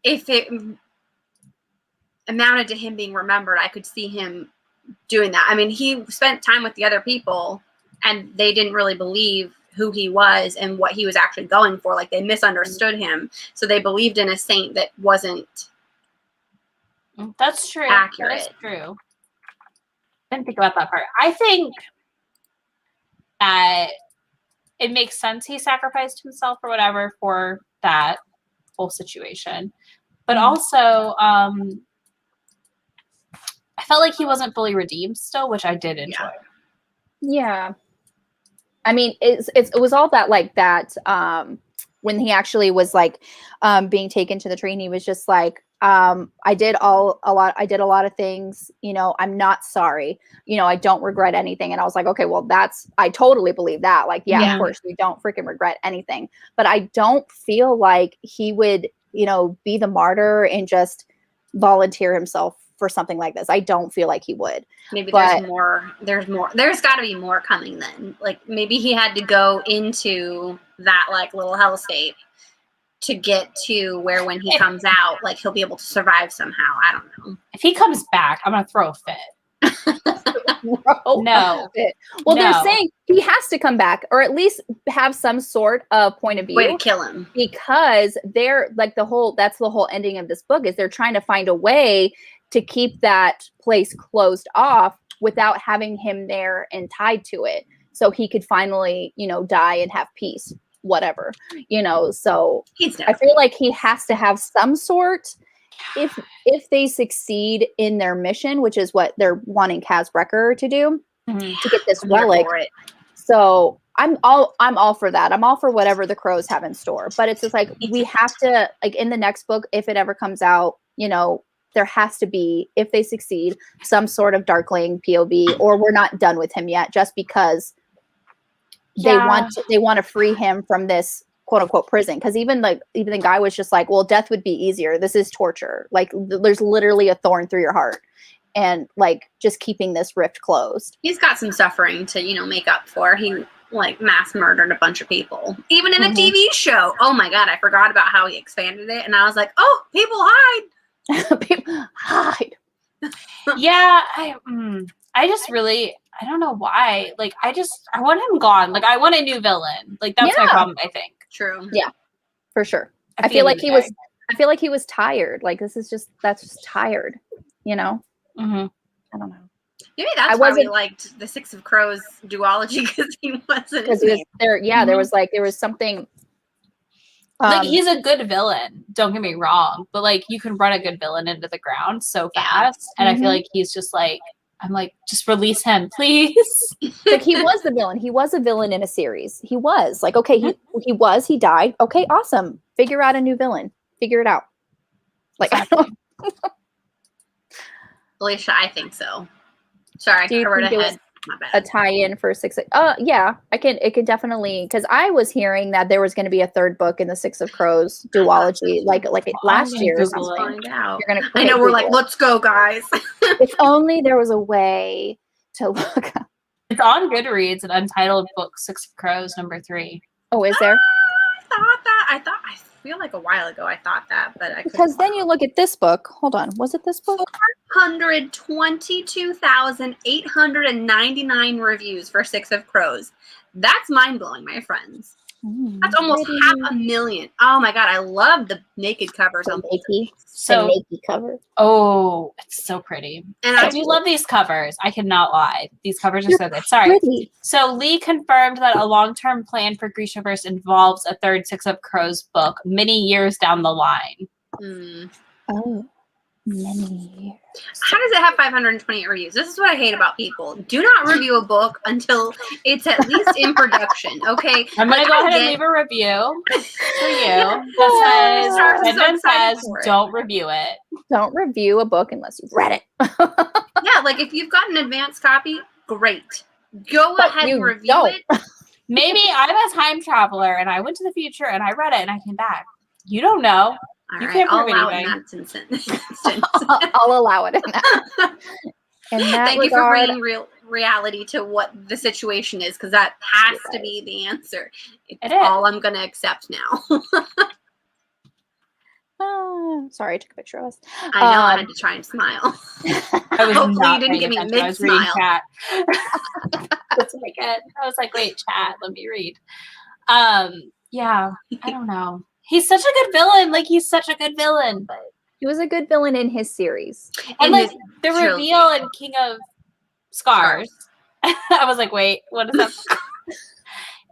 Speaker 3: if it amounted to him being remembered, I could see him doing that. I mean, he spent time with the other people, and they didn't really believe who he was and what he was actually going for. Like, they misunderstood him, so they believed in a saint that wasn't
Speaker 2: That's true.
Speaker 3: accurate.
Speaker 2: That's true. I didn't think about that part. I think that it makes sense he sacrificed himself or whatever for that whole situation. but also I felt like he wasn't fully redeemed still, which I did enjoy.
Speaker 1: Yeah. I mean, it was all that like that when he actually was like being taken to the tree, and he was just like, I did a lot of things, you know, I'm not sorry, you know, I don't regret anything. And I was like, okay, well, I totally believe that. Like, yeah, of course, we don't freaking regret anything. But I don't feel like he would, you know, be the martyr and just volunteer himself for something like this. I don't feel like he would.
Speaker 3: Maybe there's more. There's got to be more coming then. Like maybe he had to go into that like little hellscape to get to where when he comes out, like he'll be able to survive somehow. I don't know.
Speaker 2: If he comes back, I'm gonna throw a fit. No.
Speaker 1: Well, they're saying he has to come back, or at least have some sort of point of view.
Speaker 3: Way to kill him.
Speaker 1: Because they're like that's the whole ending of this book is they're trying to find a way to keep that place closed off without having him there and tied to it. So he could finally, you know, die and have peace, whatever, you know, so I feel like he has to have some sort, if they succeed in their mission, which is what they're wanting Kaz Brecker to do, to get this relic. So I'm all for that. I'm all for whatever the Crows have in store, but it's just like, we have to, like in the next book, if it ever comes out, you know, there has to be, if they succeed, some sort of Darkling POV, or we're not done with him yet, just because they want to free him from this quote unquote prison. Because even the guy was just like, well, death would be easier. This is torture. Like there's literally a thorn through your heart, and like just keeping this rift closed.
Speaker 3: He's got some suffering to, you know, make up for. He like mass murdered a bunch of people, even in a TV show. Oh my God, I forgot about how he expanded it, and I was like, oh, people hide.
Speaker 1: People hide.
Speaker 2: Yeah, I just really, I don't know why. Like, I want him gone. Like, I want a new villain. Like, that's my problem, I think.
Speaker 3: True.
Speaker 1: Yeah, for sure. I feel like he was tired. Like, that's just tired, you know?
Speaker 2: Mm-hmm.
Speaker 1: I don't know.
Speaker 3: Maybe that's why we liked the Six of Crows duology, because he wasn't.
Speaker 1: Because he was there. Yeah, there was something.
Speaker 2: Like, he's a good villain, don't get me wrong, but like you can run a good villain into the ground so fast, and I feel like he's just like, I'm like, just release him, please.
Speaker 1: Like, he was the villain. He was a villain in a series. He was like, okay, he died. Okay, awesome. Figure out a new villain. Figure it out. Like, I don't know.
Speaker 3: Alicia, I think so. Sorry, I wrote ahead.
Speaker 1: A tie-in for Six. Yeah, it could definitely, because I was hearing that there was going to be a third book in the Six of Crows duology, like last year or something.
Speaker 3: Find out. I know, we're like, let's go, guys.
Speaker 1: If only there was a way to look up.
Speaker 2: It's on Goodreads, an untitled book, Six of Crows, number 3.
Speaker 1: Oh, is there?
Speaker 3: I feel like a while ago I thought that, but
Speaker 1: because then you look at this book. Hold on, was it this book?
Speaker 3: 422,899 reviews for Six of Crows. That's mind blowing, my friends. That's almost 500,000. Oh my God, I love the naked covers on both.
Speaker 1: So naked cover.
Speaker 2: Oh, it's so pretty. And I do love these covers. I cannot lie. These covers are so good. Sorry. Pretty. So Leigh confirmed that a long-term plan for Grishaverse involves a third Six of Crows book many years down the line.
Speaker 1: Oh. Many years.
Speaker 3: How does it have 528 reviews? This is what I hate about people. Do not review a book until it's at least in production, okay?
Speaker 2: I'm going to go ahead and leave a review for you that says, don't review it.
Speaker 1: Don't review a book unless you've read it.
Speaker 3: Yeah, like if you've got an advanced copy, great. Go ahead and review it.
Speaker 2: Maybe I'm a time traveler and I went to the future and I read it and I came back. You don't know.
Speaker 3: All right, I'll allow it in that instance.
Speaker 1: I'll allow it in that.
Speaker 3: Thank you for bringing reality to what the situation is, because that has to be the answer. It's all I'm going to accept now.
Speaker 1: Sorry, I took a picture of us.
Speaker 3: I know, I had to try and smile. Hopefully you didn't give me mid-smile.
Speaker 2: That's what I get. I was like, wait, chat, let me read. Yeah, I don't know. He's such a good villain. Like, he's such a good villain. But
Speaker 1: he was a good villain in his series.
Speaker 2: And, like, the reveal in King of Scars. I was like, wait, what is that?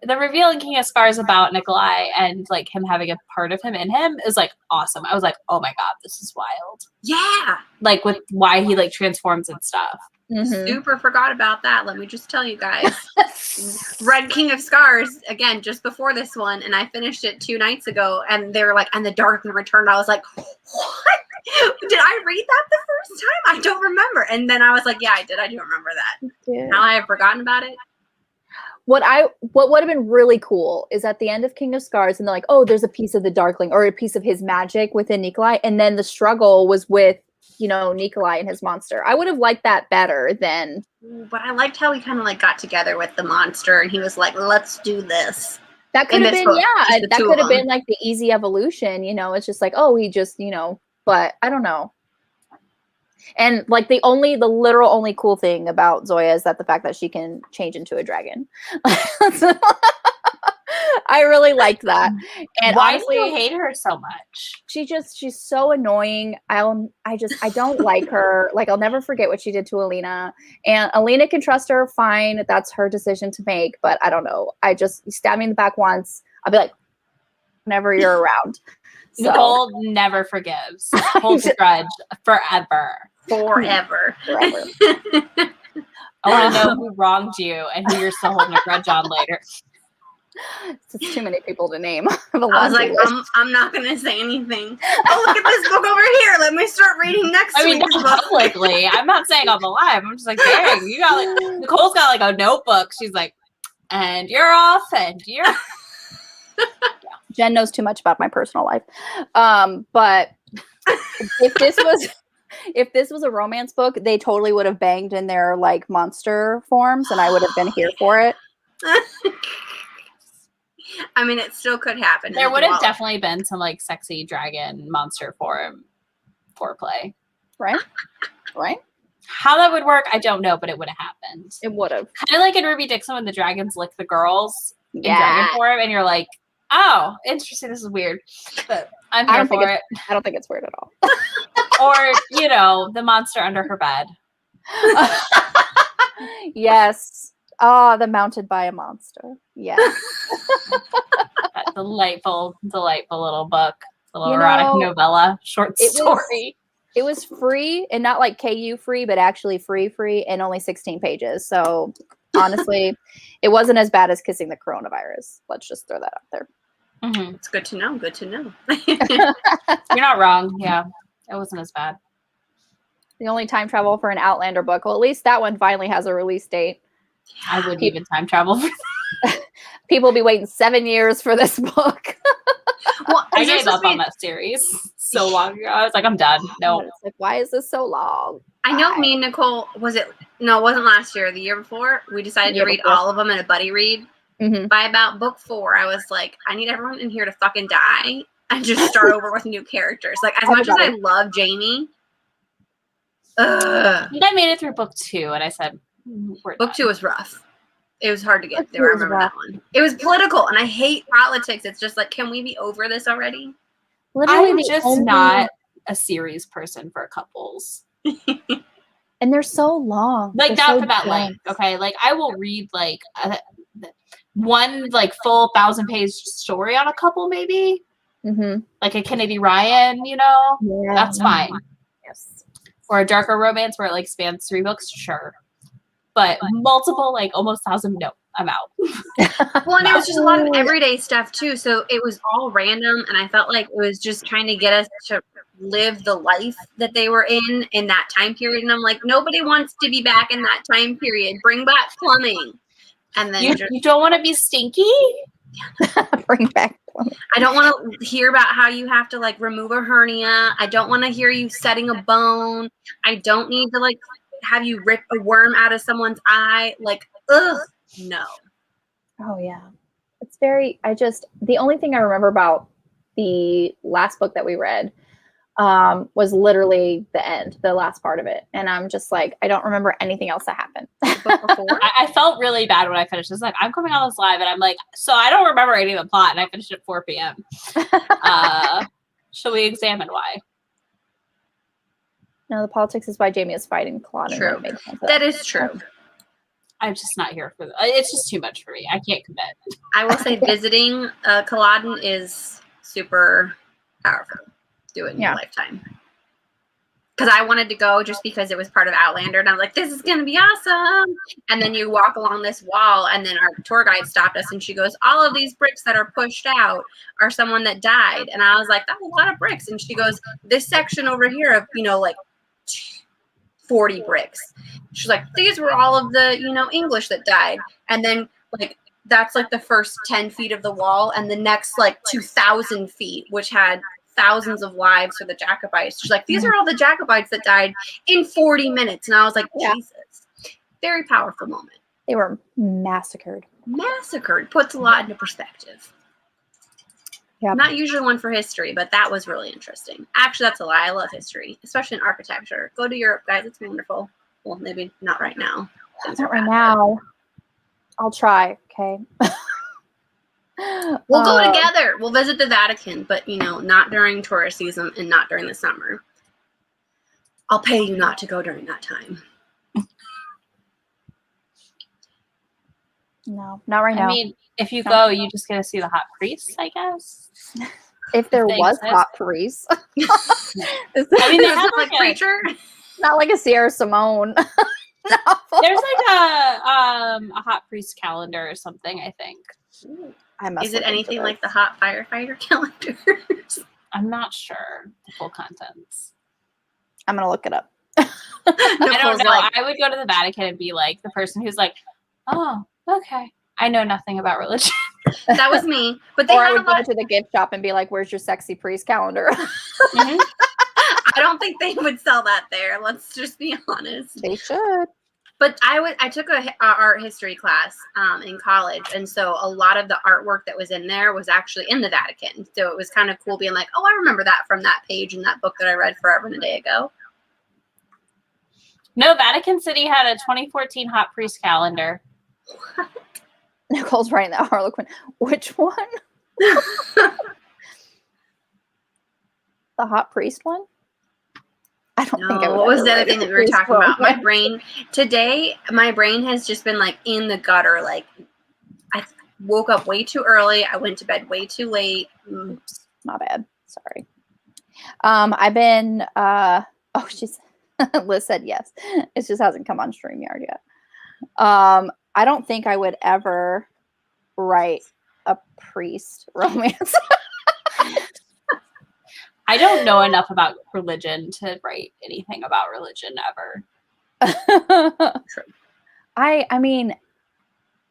Speaker 2: the reveal in King of Scars about Nikolai and like him having a part of him in him is like awesome. I was like, oh my god, this is wild.
Speaker 3: Yeah.
Speaker 2: Like with why he like transforms and stuff.
Speaker 3: Super forgot about that. Let me just tell you guys. Read King of Scars again just before this one, and I finished it 2 nights ago, and they were like, and the Darkling returned. I was like, what? Did I read that the first time? I don't remember. And then I was like, yeah, I did. I do remember that. Yeah. Now I have forgotten about it.
Speaker 1: What would have been really cool is at the end of King of Scars, and they're like, oh, there's a piece of the Darkling or a piece of his magic within Nikolai, and then the struggle was with, you know, Nikolai and his monster. I would have liked that better than.
Speaker 3: But I liked how he kind of like got together with the monster, and he was like, let's do this.
Speaker 1: That could have been, that could have been like the easy evolution, you know. It's just like, oh, he just, you know, but I don't know. And like the literal only cool thing about Zoya is that the fact that she can change into a dragon. I really liked that. And
Speaker 2: why
Speaker 1: honestly,
Speaker 2: do you hate her so much?
Speaker 1: She's so annoying. I don't like her. Like, I'll never forget what she did to Alina. And Alina can trust her, fine. That's her decision to make. But I don't know. You stab me in the back once, I'll be like, whenever you're around. So.
Speaker 2: Nicole never forgives. Holds a grudge forever.
Speaker 3: Forever.
Speaker 2: I want to know who wronged you and who you're still holding a grudge on later.
Speaker 1: It's just too many people to name.
Speaker 3: I was like, I'm not going to say anything. Oh, look at this book over here. Let me start reading next week's book.
Speaker 2: Publicly. I'm not saying on the live. I'm just like, dang, you got like, Nicole's got like a notebook. She's like, and you're off, and you're.
Speaker 1: Jen knows too much about my personal life. But if this was a romance book, they totally would have banged in their like monster forms, and I would have been here for it.
Speaker 3: I mean, it still could happen.
Speaker 2: There would have definitely been some like sexy dragon monster form foreplay.
Speaker 1: Right? Right?
Speaker 2: How that would work, I don't know, but it would have happened.
Speaker 1: It would have.
Speaker 2: Kind of like in Ruby Dixon when the dragons lick the girls in dragon form, and you're like, oh, interesting, this is weird. But I'm here for it.
Speaker 1: I don't think it's weird at all.
Speaker 2: Or, you know, the monster under her bed.
Speaker 1: Yes. Oh, the Mounted by a Monster. Yes.
Speaker 2: That delightful little book. A little erotic novella, short story.
Speaker 1: It was free, and not like KU free, but actually free, and only 16 pages. So honestly, it wasn't as bad as Kissing the Coronavirus. Let's just throw that out there.
Speaker 2: Mm-hmm.
Speaker 3: It's good to know. Good to know.
Speaker 2: You're not wrong. Yeah, it wasn't as bad.
Speaker 1: The only time travel for an Outlander book. Well, at least that one finally has a release date.
Speaker 2: I wouldn't even time travel for that.
Speaker 1: People be waiting 7 years for this book.
Speaker 3: Well,
Speaker 2: I gave up on that series so long ago. I was like, I'm done. No.
Speaker 1: It's like, why is this so long?
Speaker 3: I know me and Nicole, it wasn't last year, the year before, we decided to read all of them in a buddy read. Mm-hmm. By about book 4, I was like, I need everyone in here to fucking die and just start over with new characters. Like, as much as I love Jamie.
Speaker 2: I think I made it through book 2, and I said,
Speaker 3: book 2 was rough. It was hard to get through. I remember that one. It was political, and I hate politics. It's just like, can we be over this already?
Speaker 2: Literally, I'm just not a series person for couples.
Speaker 1: And they're so long.
Speaker 2: Like,
Speaker 1: they're
Speaker 2: not
Speaker 1: so
Speaker 2: for that length, okay? Like, I will read, like, one, like, full 1,000-page story on a couple, maybe. Mm-hmm. Like a Kennedy Ryan, you know? Yeah. That's fine.
Speaker 1: Yes.
Speaker 2: Or a darker romance where it, like, spans 3 books, sure. But multiple, like, almost 1,000, no, I'm out.
Speaker 3: Well, and it was just a lot of everyday stuff, too. So it was all random, and I felt like it was just trying to get us to live the life that they were in that time period. And I'm like, nobody wants to be back in that time period. Bring back plumbing. And then
Speaker 2: you don't want to be stinky?
Speaker 1: Bring back plumbing.
Speaker 3: I don't want to hear about how you have to, like, remove a hernia. I don't want to hear you setting a bone. I don't need to, like, have you rip a worm out of someone's eye. Like, ugh, no.
Speaker 1: Oh, yeah. It's the only thing I remember about the last book that we read was literally the end, the last part of it. And I'm just like, I don't remember anything else that happened.
Speaker 2: I felt really bad when I finished. It's like, I'm coming on this live, and I'm like, so I don't remember any of the plot, and I finished at 4 p.m. Shall we examine why?
Speaker 1: No, the politics is why Jamie is fighting Claude.
Speaker 3: True. That is true.
Speaker 2: I'm just not here for it's just too much for me. I can't commit.
Speaker 3: I will say visiting Culloden is super powerful. Do it in your lifetime. Because I wanted to go just because it was part of Outlander, and I was like, this is going to be awesome. And then you walk along this wall, and then our tour guide stopped us, and she goes, all of these bricks that are pushed out are someone that died. And I was like, that's a lot of bricks. And she goes, this section over here of, you know, like 40 bricks. She's like, these were all of the, you know, English that died. And then, like, that's like the first 10 feet of the wall, and the next, like, 2,000 feet, which had thousands of lives for the Jacobites. She's like, these are all the Jacobites that died in 40 minutes. And I was like, Jesus. Very powerful moment.
Speaker 1: They were massacred.
Speaker 3: Massacred. Puts a lot into perspective. Yeah. Not usually one for history, but that was really interesting. Actually, that's a lie. I love history, especially in architecture. Go to Europe, guys. It's wonderful. Well, maybe not right now.
Speaker 1: Not right now. I'll try, okay?
Speaker 3: We'll go together. We'll visit the Vatican, but, you know, not during tourist season and not during the summer. I'll pay you not to go during that time.
Speaker 1: No, not right now.
Speaker 2: I mean, if you go, you just get to see the hot priests, I guess.
Speaker 1: If there was hot priests.
Speaker 3: I mean, they have like preacher.
Speaker 1: Not like a Sierra Simone.
Speaker 2: No. There's like a hot priest calendar or something, I think.
Speaker 3: Is it anything like the hot firefighter calendars?
Speaker 2: I'm not sure the full contents.
Speaker 1: I'm gonna look it up.
Speaker 2: I don't know. I would go to the Vatican and be like the person who's like, oh, okay. I know nothing about religion.
Speaker 3: That was me. But
Speaker 1: I would go to the gift shop and be like, where's your sexy priest calendar?
Speaker 3: Mm-hmm. I don't think they would sell that there. Let's just be honest.
Speaker 1: They should.
Speaker 3: But I took a art history class in college, and so a lot of the artwork that was in there was actually in the Vatican. So it was kind of cool being like, oh, I remember that from that page in that book that I read forever and a day ago.
Speaker 2: No, Vatican City had a 2014 hot priest calendar.
Speaker 1: What? Nicole's writing that Harlequin. Which one? The hot priest one? I don't think I would.
Speaker 3: What was the other thing that we were talking about? My brain has just been like in the gutter. Like I woke up way too early. I went to bed way too late.
Speaker 1: Oops, my bad. Sorry. I've been she's Liz said yes. It just hasn't come on StreamYard yet. I don't think I would ever write a priest romance.
Speaker 2: I don't know enough about religion to write anything about religion ever.
Speaker 1: I mean,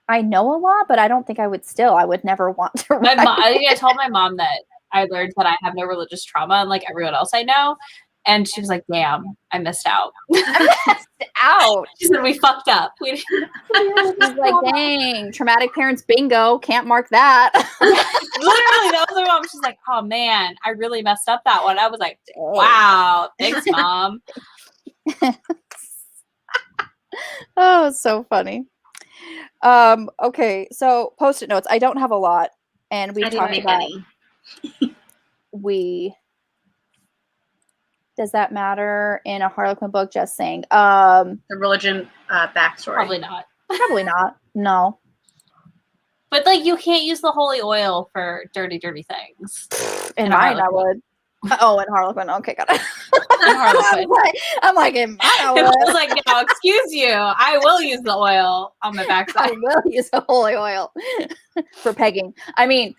Speaker 1: I know a lot, but I don't think I would still. I would never want to write.
Speaker 2: I told my mom that I learned that I have no religious trauma, unlike everyone else I know. And she was like, damn, I missed out.
Speaker 1: I missed out.
Speaker 2: She said, we fucked up.
Speaker 1: She's like, dang, traumatic parents bingo. Can't mark that.
Speaker 2: Literally, that was my mom. She's like, oh, man, I really messed up that one. I was like, wow, thanks, Mom.
Speaker 1: Oh, it's so funny. Okay, so Post-it notes. I don't have a lot. And we talked about does that matter in a Harlequin book? Just saying.
Speaker 3: The religion backstory.
Speaker 2: Probably not.
Speaker 1: Probably not. No.
Speaker 2: But like, you can't use the holy oil for dirty, dirty things.
Speaker 1: In mine, I would. Oh, in Harlequin. Okay, got it.
Speaker 2: In Harlequin.
Speaker 1: I'm like, in mine, I would.
Speaker 2: I was like, no, excuse you. I will use the oil on my backside.
Speaker 1: I will use the holy oil for pegging. I mean,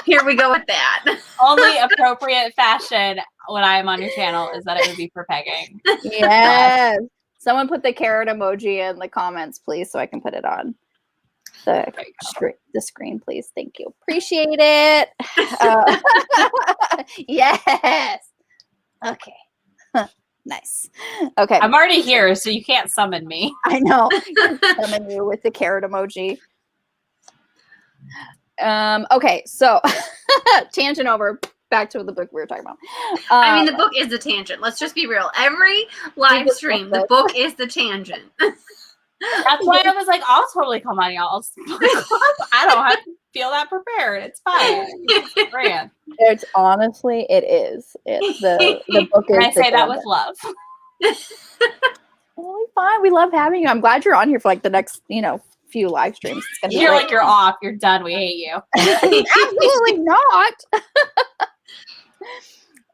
Speaker 3: here we go with that.
Speaker 2: Only appropriate fashion when I am on your channel is that it would be for pegging.
Speaker 1: Yes. Someone put the carrot emoji in the comments, please, so I can put it on the screen, please. Thank you. Appreciate it. Yes. Okay. Nice. Okay.
Speaker 2: I'm already here, so you can't summon me.
Speaker 1: I know. Summon you with the carrot emoji. Okay, so tangent over back to the book we were talking about.
Speaker 3: I mean, the book is the tangent. Let's just be real. Every live stream, the book is the tangent.
Speaker 2: That's why I was like, I'll totally come on y'all's book club. I don't have to feel that prepared. It's fine. It's grand.
Speaker 1: It's honestly, it is. It's the book is.
Speaker 2: And I say that with love.
Speaker 1: Totally fine. We love having you. I'm glad you're on here for like the next, few live streams.
Speaker 2: You're like, you're off. You're done. We hate you.
Speaker 1: Absolutely not.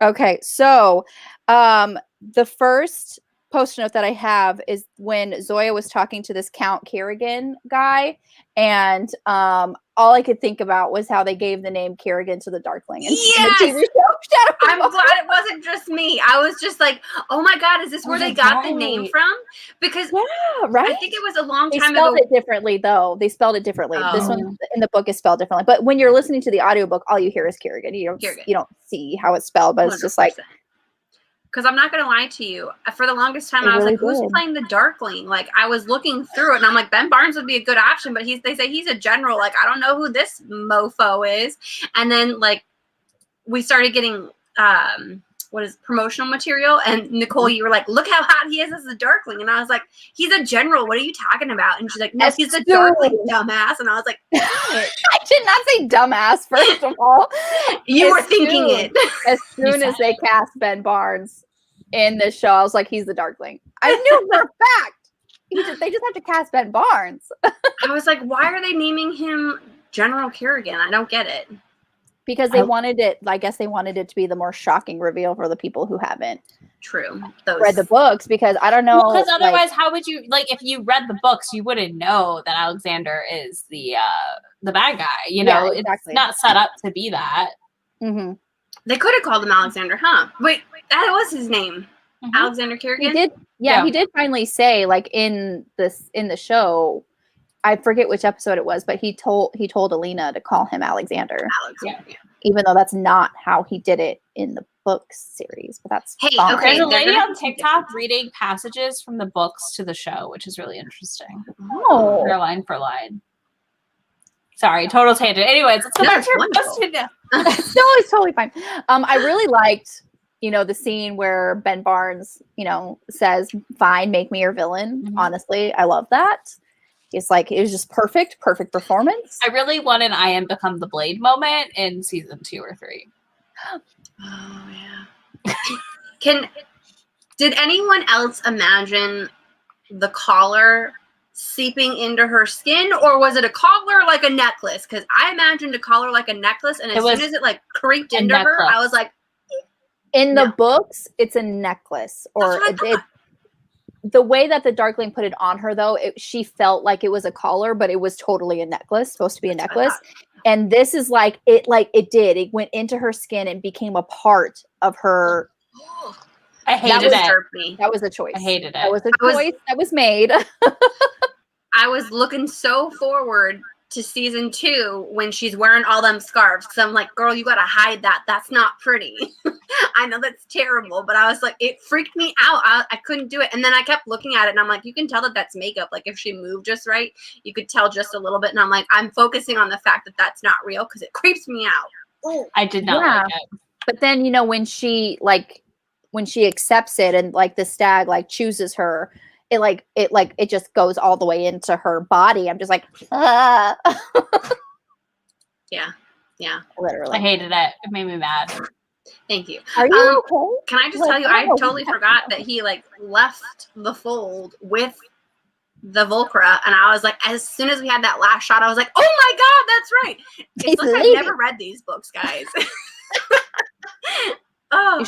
Speaker 1: Okay, so the first post note that I have is when Zoya was talking to this Count Kerrigan guy, and all I could think about was how they gave the name Kerrigan to the Darkling in the TV show.
Speaker 3: I'm glad it wasn't just me. I was just like, oh my God, is this where they got the name from? Because I think it was a long time ago.
Speaker 1: They spelled it differently, though. They spelled it differently.
Speaker 3: Oh.
Speaker 1: This one in the book is spelled differently. But when you're listening to the audiobook, all you hear is Kerrigan. You don't see how it's spelled, but 100%. It's just like...
Speaker 3: Because I'm not going to lie to you. For the longest time, I was like, who's playing the Darkling? Like, I was looking through it, and I'm like, Ben Barnes would be a good option, but they say he's a general. Like, I don't know who this mofo is. And then, like, we started getting, promotional material, and Nicole, you were like, look how hot he is as a Darkling. And I was like, he's a general. What are you talking about? And she's like, no, he's a Darkling, dumbass. And I was like,
Speaker 1: I did not say dumbass, first of all.
Speaker 3: You were thinking it.
Speaker 1: As soon as they cast Ben Barnes in this show, I was like, he's the Darkling. I knew for a fact. They just have to cast Ben Barnes.
Speaker 3: I was like, why are they naming him General Kerrigan? I don't get it.
Speaker 1: Because they wanted it, I guess they wanted it to be the more shocking reveal for the people who haven't read the books, because I don't know.
Speaker 2: Because otherwise, how would you, like, if you read the books, you wouldn't know that Alexander is the bad guy. You know, exactly. It's not set up to be that.
Speaker 1: Mm-hmm.
Speaker 3: They could have called him Alexander, huh? Wait, that was his name. Mm-hmm. Alexander Kerrigan?
Speaker 1: He did, he did finally say, like, in the show, I forget which episode it was, but he told Alina to call him Alexander. Even though that's not how he did it in the book series, but that's fine.
Speaker 2: Okay. There's a lady on TikTok reading passages from the books to the show, which is really interesting.
Speaker 1: Oh,
Speaker 2: they're line for line. Sorry, total tangent. Anyways, let's go back to your question.
Speaker 1: No, it's totally fine. I really liked, the scene where Ben Barnes, says, "Fine, make me your villain." Mm-hmm. Honestly, I love that. It's like, it was just perfect performance.
Speaker 2: I really wanted I Am Become the Blade moment in season 2 or 3.
Speaker 3: Oh yeah. Did anyone else imagine the collar seeping into her skin, or was it a collar like a necklace? Because I imagined a collar like a necklace, and as soon as it like creeped into her, I was like,
Speaker 1: in the books, it's a necklace, or the way that the Darkling put it on her, though, she felt like it was a collar, but it was totally a necklace, supposed to be a necklace. And this is it went into her skin and became a part of her.
Speaker 2: I hated it.
Speaker 1: That was a choice.
Speaker 2: I hated it.
Speaker 1: That was a choice that was made.
Speaker 3: I was looking so forward to season 2 when she's wearing all them scarves, because I'm like, girl, you gotta hide that. That's not pretty. I know that's terrible, but I was like, it freaked me out. I couldn't do it. And then I kept looking at it, and I'm like, you can tell that that's makeup. Like, if she moved just right, you could tell just a little bit. And I'm like, I'm focusing on the fact that that's not real, because it creeps me out. Ooh.
Speaker 2: I did not like it.
Speaker 1: But then, when she accepts it, and the stag chooses her, it just goes all the way into her body. I'm just like, ah.
Speaker 3: Yeah.
Speaker 1: Literally.
Speaker 2: I hated it. It made me mad.
Speaker 3: Thank you.
Speaker 1: Are you okay?
Speaker 3: Can I just tell you, I totally forgot that he left the fold with the Volcra, and I was like, as soon as we had that last shot, I was like, oh my God, that's right. It's like I've never read these books, guys. Oh,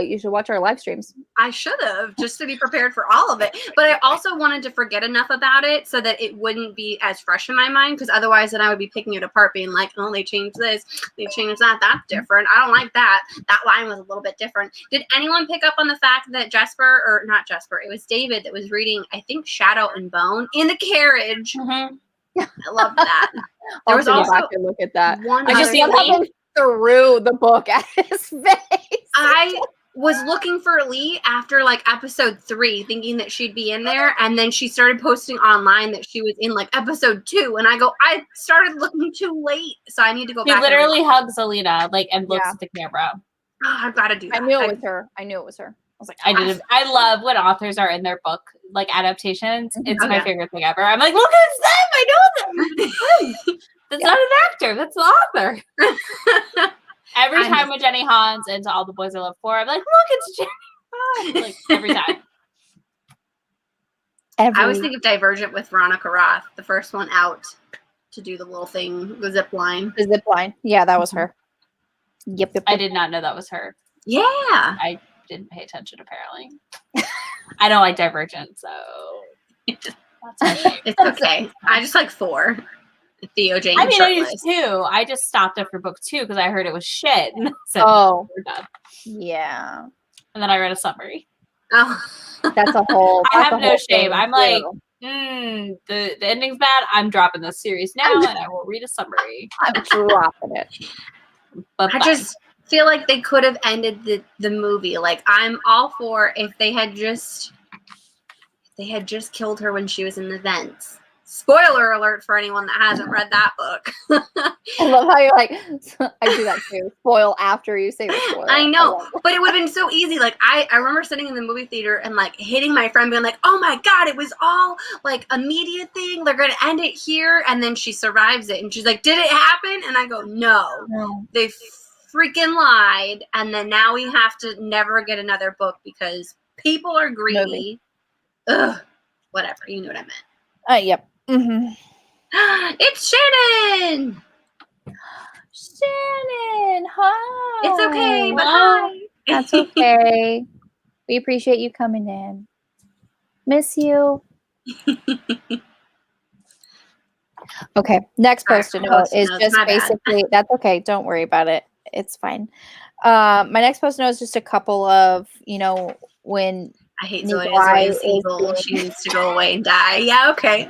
Speaker 1: you should watch our live streams.
Speaker 3: I should have, just to be prepared for all of it. But I also wanted to forget enough about it so that it wouldn't be as fresh in my mind, because otherwise then I would be picking it apart, being like, oh, they changed this, they changed that, that's different. I don't like that. That line was a little bit different. Did anyone pick up on the fact that it was David that was reading, I think, Shadow and Bone in the carriage?
Speaker 2: Mm-hmm.
Speaker 3: I love that. There was also
Speaker 1: back and look at that.
Speaker 3: One
Speaker 1: I just threw the book at his face.
Speaker 3: I was looking for Leigh after episode 3, thinking that she'd be in there, and then she started posting online that she was in episode 2, and I started looking too late, so I need to go back.
Speaker 2: He literally hugs Alina and looks at the camera.
Speaker 3: Oh, I've got to do that.
Speaker 1: I knew it was her. I was like,
Speaker 2: I love when authors are in their book adaptations. It's my favorite thing ever. I'm like, look, it's them. I know them. That's not an actor. That's the author. Every time when Jenny Han's into All the Boys I Love 4, I'm like, look, it's Jenny Han. Every time.
Speaker 3: I always think of Divergent with Veronica Roth, the first one out to do the little thing, the zip line.
Speaker 1: The zip line. Yeah, that was her. Yep.
Speaker 2: I did not know that was her.
Speaker 3: Yeah.
Speaker 2: I didn't pay attention, apparently. I don't like Divergent, so that's my shame.
Speaker 3: It's okay. I just like 4. Theo Jenkins.
Speaker 2: I mean, I used 2. I just stopped after book 2 because I heard it was shit.
Speaker 1: So we're done. Yeah.
Speaker 2: And then I read a summary.
Speaker 3: Oh,
Speaker 1: that's a whole.
Speaker 2: I have no shame. I'm like, the ending's bad. I'm dropping this series now, and I will read a summary.
Speaker 1: I'm dropping it.
Speaker 3: But I just feel like they could have ended the movie. Like, I'm all for if they had just killed her when she was in the vents. Spoiler alert for anyone that hasn't read that book.
Speaker 1: I love how you're like, I do that too. Spoil after you say the spoiler.
Speaker 3: I know, but it would have been so easy. Like, I remember sitting in the movie theater and like hitting my friend being like, oh my God, it was all like a media thing. They're going to end it here. And then she survives it. And she's like, did it happen? And I go, no. They freaking lied. And then now we have to never get another book because people are greedy. Ugh. Whatever. You know what I meant.
Speaker 1: Yep. Mm-hmm.
Speaker 3: It's Shannon.
Speaker 1: Shannon, hi.
Speaker 3: It's okay, but hi.
Speaker 1: That's okay. We appreciate you coming in. Miss you. Okay, next post-it note is just basically, that's okay. Don't worry about it. It's fine. My next post-it note is just a couple of, when
Speaker 3: I hate Zoya. Zoya's evil. She needs to go away and die. Yeah, okay.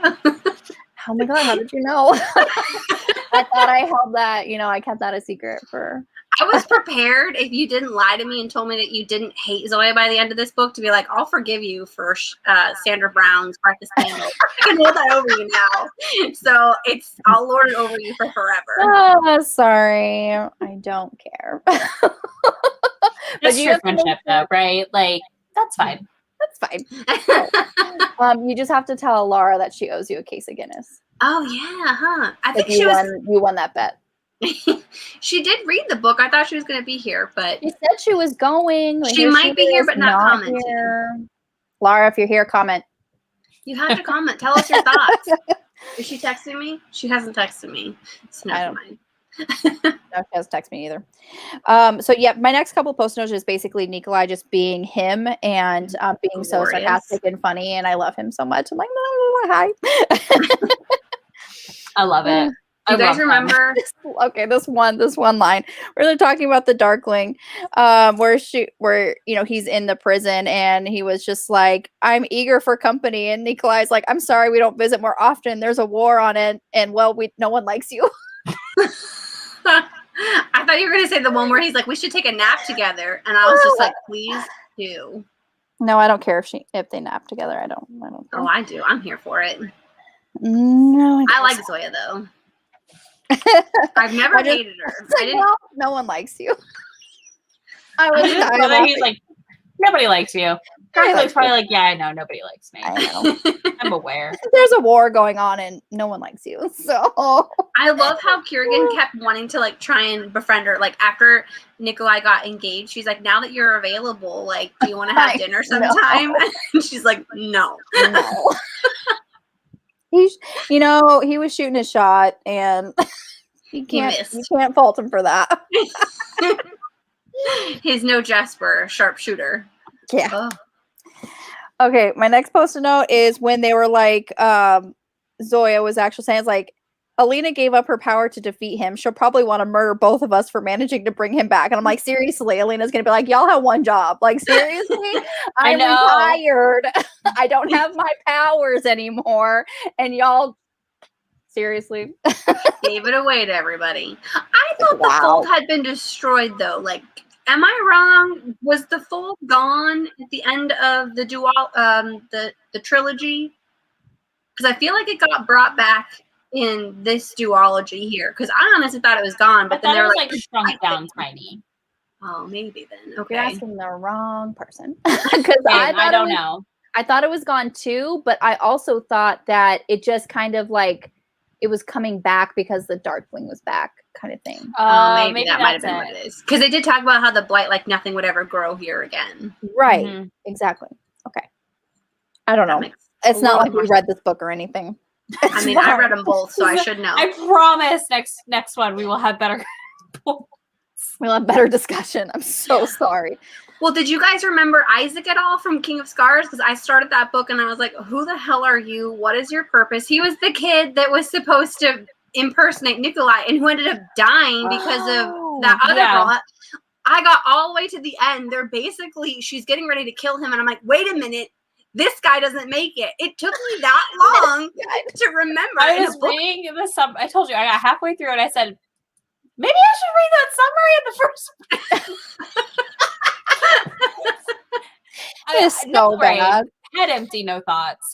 Speaker 1: Oh my God, how did you know? I thought I held that, I kept that a secret for.
Speaker 3: I was prepared if you didn't lie to me and told me that you didn't hate Zoya by the end of this book to be like, I'll forgive you for Sandra Brown's breakfast candle. I can hold that over you now. So I'll lord it over you for forever.
Speaker 1: Oh, sorry. I don't care.
Speaker 2: Just your friendship though, right? Like, that's fine.
Speaker 1: That's fine. You just have to tell Laura that she owes you a case of Guinness.
Speaker 3: Oh yeah, huh? I think
Speaker 1: you won that bet.
Speaker 3: She did read the book. I thought she was going to be here, but
Speaker 1: she said she was going.
Speaker 3: She might be here, but not commenting.
Speaker 1: Here. Laura, if you're here, comment.
Speaker 3: You have to comment. Tell us your thoughts. Is she texting me? She hasn't texted me. So never mind.
Speaker 1: No, she hasn't texted me either. So yeah, my next couple post notes is basically Nikolai just being him and being so sarcastic and funny, and I love him so much. I'm like, no, hi.
Speaker 2: I love it.
Speaker 3: Do you guys remember?
Speaker 1: This one line where they're talking about the Darkling, where he's in the prison and he was just like, I'm eager for company, and Nikolai's like, I'm sorry, we don't visit more often. There's a war on it, and no one likes you.
Speaker 3: I thought you were going to say the one where he's like, we should take a nap together. And I was just like, please do.
Speaker 1: No, I don't care if they nap together. I don't care.
Speaker 3: Oh, I do. I'm here for it.
Speaker 1: No,
Speaker 3: I like Zoya though. I've never hated her.
Speaker 1: No one likes you.
Speaker 2: He's like, nobody likes you. Garth's probably like, yeah, I know, nobody likes me.
Speaker 1: I know.
Speaker 2: I'm aware.
Speaker 1: There's a war going on and no one likes you. So
Speaker 3: I love how Kiergan kept wanting to like try and befriend her. Like after Nikolai got engaged, she's like, now that you're available, like, do you want to have dinner sometime? And she's like, no.
Speaker 1: He was shooting his shot and you can't fault him for that.
Speaker 3: He's no Jesper, sharpshooter.
Speaker 1: Yeah. Oh. Okay, my next post-it note is when they were like, Zoya was actually saying, it's like, Alina gave up her power to defeat him. She'll probably want to murder both of us for managing to bring him back. And I'm like, seriously, Alina's going to be like, y'all have one job. Like, seriously? I'm retired. I don't have my powers anymore. And y'all, seriously?
Speaker 3: Gave it away to everybody. I thought the fold had been destroyed, though. Like, am I wrong? Was the fold gone at the end of the the trilogy? Because I feel like it got brought back in this duology here. Because I honestly thought it was gone, but then they were like
Speaker 2: shrunk down tiny.
Speaker 3: Oh, maybe then. Okay,
Speaker 1: you're asking the wrong person. Because I don't know. I thought it was gone too, but I also thought that it just kind of like it was coming back because the Darkling was back, kind of thing.
Speaker 3: Maybe that might have been what it is. Because they did talk about how the blight, like nothing would ever grow here again.
Speaker 1: Right. Mm-hmm. Exactly. Okay. I don't know. It's not like we read this book or anything.
Speaker 3: I mean, I read them both, so I should know.
Speaker 2: I promise next one we will have better
Speaker 1: we'll have better discussion. I'm so sorry.
Speaker 3: Well, did you guys remember Isaac at all from King of Scars? Because I started that book and I was like, who the hell are you? What is your purpose? He was the kid that was supposed to impersonate Nikolai and who ended up dying because of that other girl. I got all the way to the end. She's getting ready to kill him. And I'm like, wait a minute. This guy doesn't make it. It took me that long to remember.
Speaker 2: I was reading I told you, I got halfway through and I said, maybe I should read that summary in the first
Speaker 1: It's so bad.
Speaker 2: Head empty, no thoughts.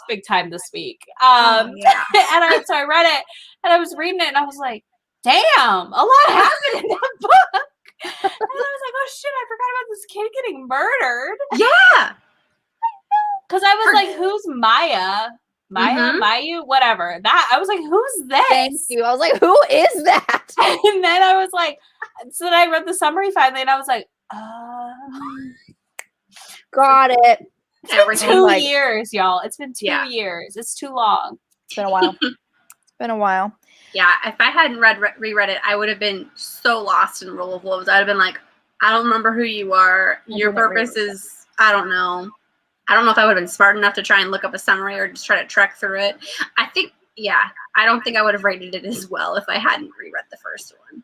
Speaker 2: Big time this week. So I read it and I was reading it and I was like, damn, a lot happened in that book. And I was like, oh shit, I forgot about this kid getting murdered.
Speaker 3: Yeah.
Speaker 2: Because I was like, who's Maya? Mayu, whatever. That I was like, who's this?
Speaker 1: Thank you. I was like, who is that?
Speaker 2: And then I was like, so then I read the summary finally, and I was like,
Speaker 1: got it.
Speaker 2: It's been 2 years, y'all. It's been 2 years. It's too long.
Speaker 1: It's been a while.
Speaker 3: Yeah, if I hadn't reread it, I would have been so lost in Rule of Wolves. I'd have been like, I don't remember who you are. Your purpose is, I don't know. I don't know if I would have been smart enough to try and look up a summary or just try to trek through it. I think, I don't think I would have rated it as well if I hadn't reread the first one.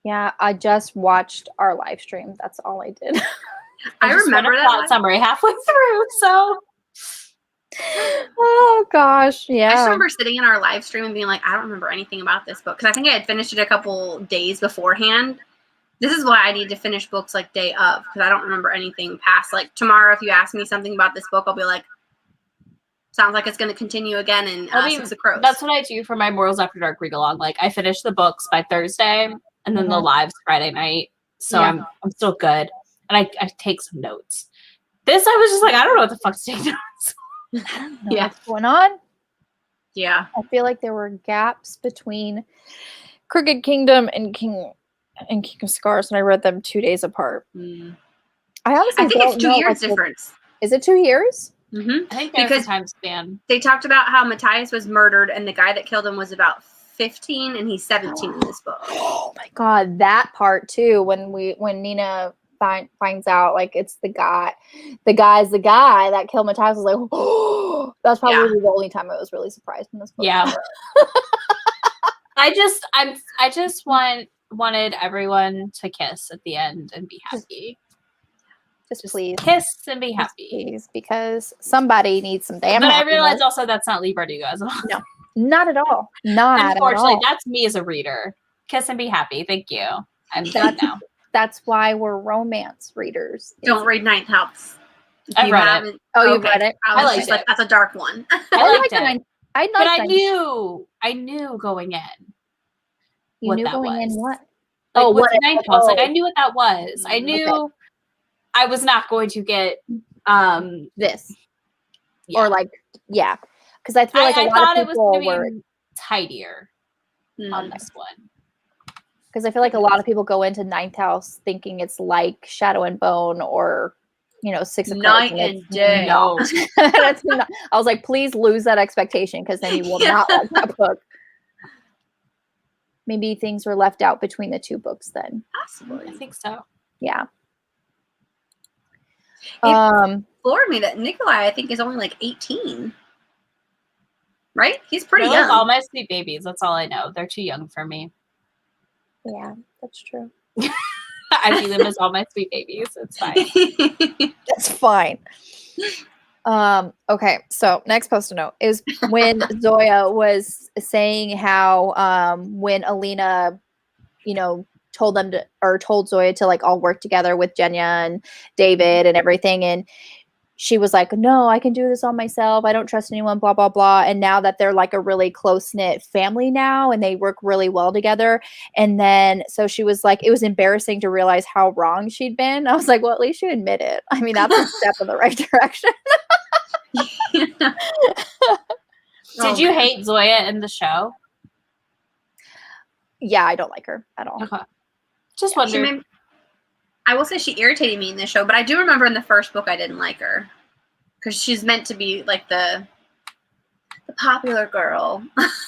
Speaker 1: Yeah, I just watched our live stream. That's all I did.
Speaker 2: I remember that summary halfway through, so.
Speaker 1: Oh, gosh, yeah.
Speaker 3: I just remember sitting in our live stream and being like, I don't remember anything about this book. Because I think I had finished it a couple days beforehand. This is why I need to finish books like day of, because I don't remember anything past. Like tomorrow, if you ask me something about this book, I'll be like, sounds like it's going to continue again in Six of Crows.
Speaker 2: That's what I do for my Morals After Dark read-along. Like I finish the books by Thursday, and then the live's Friday night. So I'm still good, and I take some notes. This I was just like, I don't know what the fuck to take notes.
Speaker 1: I don't know what's going on.
Speaker 3: Yeah,
Speaker 1: I feel like there were gaps between Crooked Kingdom and King of Scars, and I read them 2 days apart. I think
Speaker 3: it's 2 years difference.
Speaker 1: Is it 2 years?
Speaker 3: Mm-hmm.
Speaker 2: I think there's a time span.
Speaker 3: They talked about how Matthias was murdered, and the guy that killed him was about 15, and he's 17 in this book.
Speaker 1: Oh my god, that part too. When Nina finds out, like it's the guy's the guy that killed Matthias. Was like, oh, that's probably the only time I was really surprised in this book.
Speaker 2: Yeah. I just wanted everyone to kiss at the end and be happy.
Speaker 1: Just please
Speaker 2: kiss and be happy,
Speaker 1: please, because somebody needs some damn.
Speaker 2: But I realized also that's not Leigh Bardugo as well.
Speaker 1: No, not at all.
Speaker 2: Unfortunately, that's me as a reader. Kiss and be happy. Thank you. I'm done now.
Speaker 1: That's why we're romance readers.
Speaker 3: Don't read Ninth House.
Speaker 2: I've read it.
Speaker 1: Oh, you've read it?
Speaker 3: I liked it. That's a dark one.
Speaker 2: I liked it. I knew going in.
Speaker 1: You knew going in what?
Speaker 2: Like, what the Ninth House? Like I knew what that was. I knew I was not going to get
Speaker 1: this. Yeah. Or like, because I feel like a lot of people were
Speaker 2: tidier on this one.
Speaker 1: Because I feel like a lot of people go into Ninth House thinking it's like Shadow and Bone or, Six of Crows.
Speaker 3: Night and Day.
Speaker 1: No. That's not, I was like, please lose that expectation because then you will not like that book. Maybe things were left out between the two books then.
Speaker 3: Possibly.
Speaker 2: I think so.
Speaker 1: Yeah.
Speaker 3: It floored me that Nikolai, I think, is only like 18. Right? He's pretty young.
Speaker 2: Like all my sweet babies. That's all I know. They're too young for me.
Speaker 1: Yeah, that's true.
Speaker 2: I view them as all my sweet babies. It's fine.
Speaker 1: That's fine. Okay, so next post-it note is when Zoya was saying how when Alina, told Zoya to like all work together with Jenya and David and everything, and she was like, no, I can do this all myself. I don't trust anyone, blah, blah, blah. And now that they're like a really close-knit family now and they work really well together. And then, so she was like, it was embarrassing to realize how wrong she'd been. I was like, well, at least you admit it. I mean, that's a step in the right direction.
Speaker 2: Did you hate Zoya in the show?
Speaker 1: Yeah, I don't like her at all.
Speaker 2: Okay. Just wondering.
Speaker 3: I will say she irritated me in the show, but I do remember in the first book I didn't like her because she's meant to be like the popular girl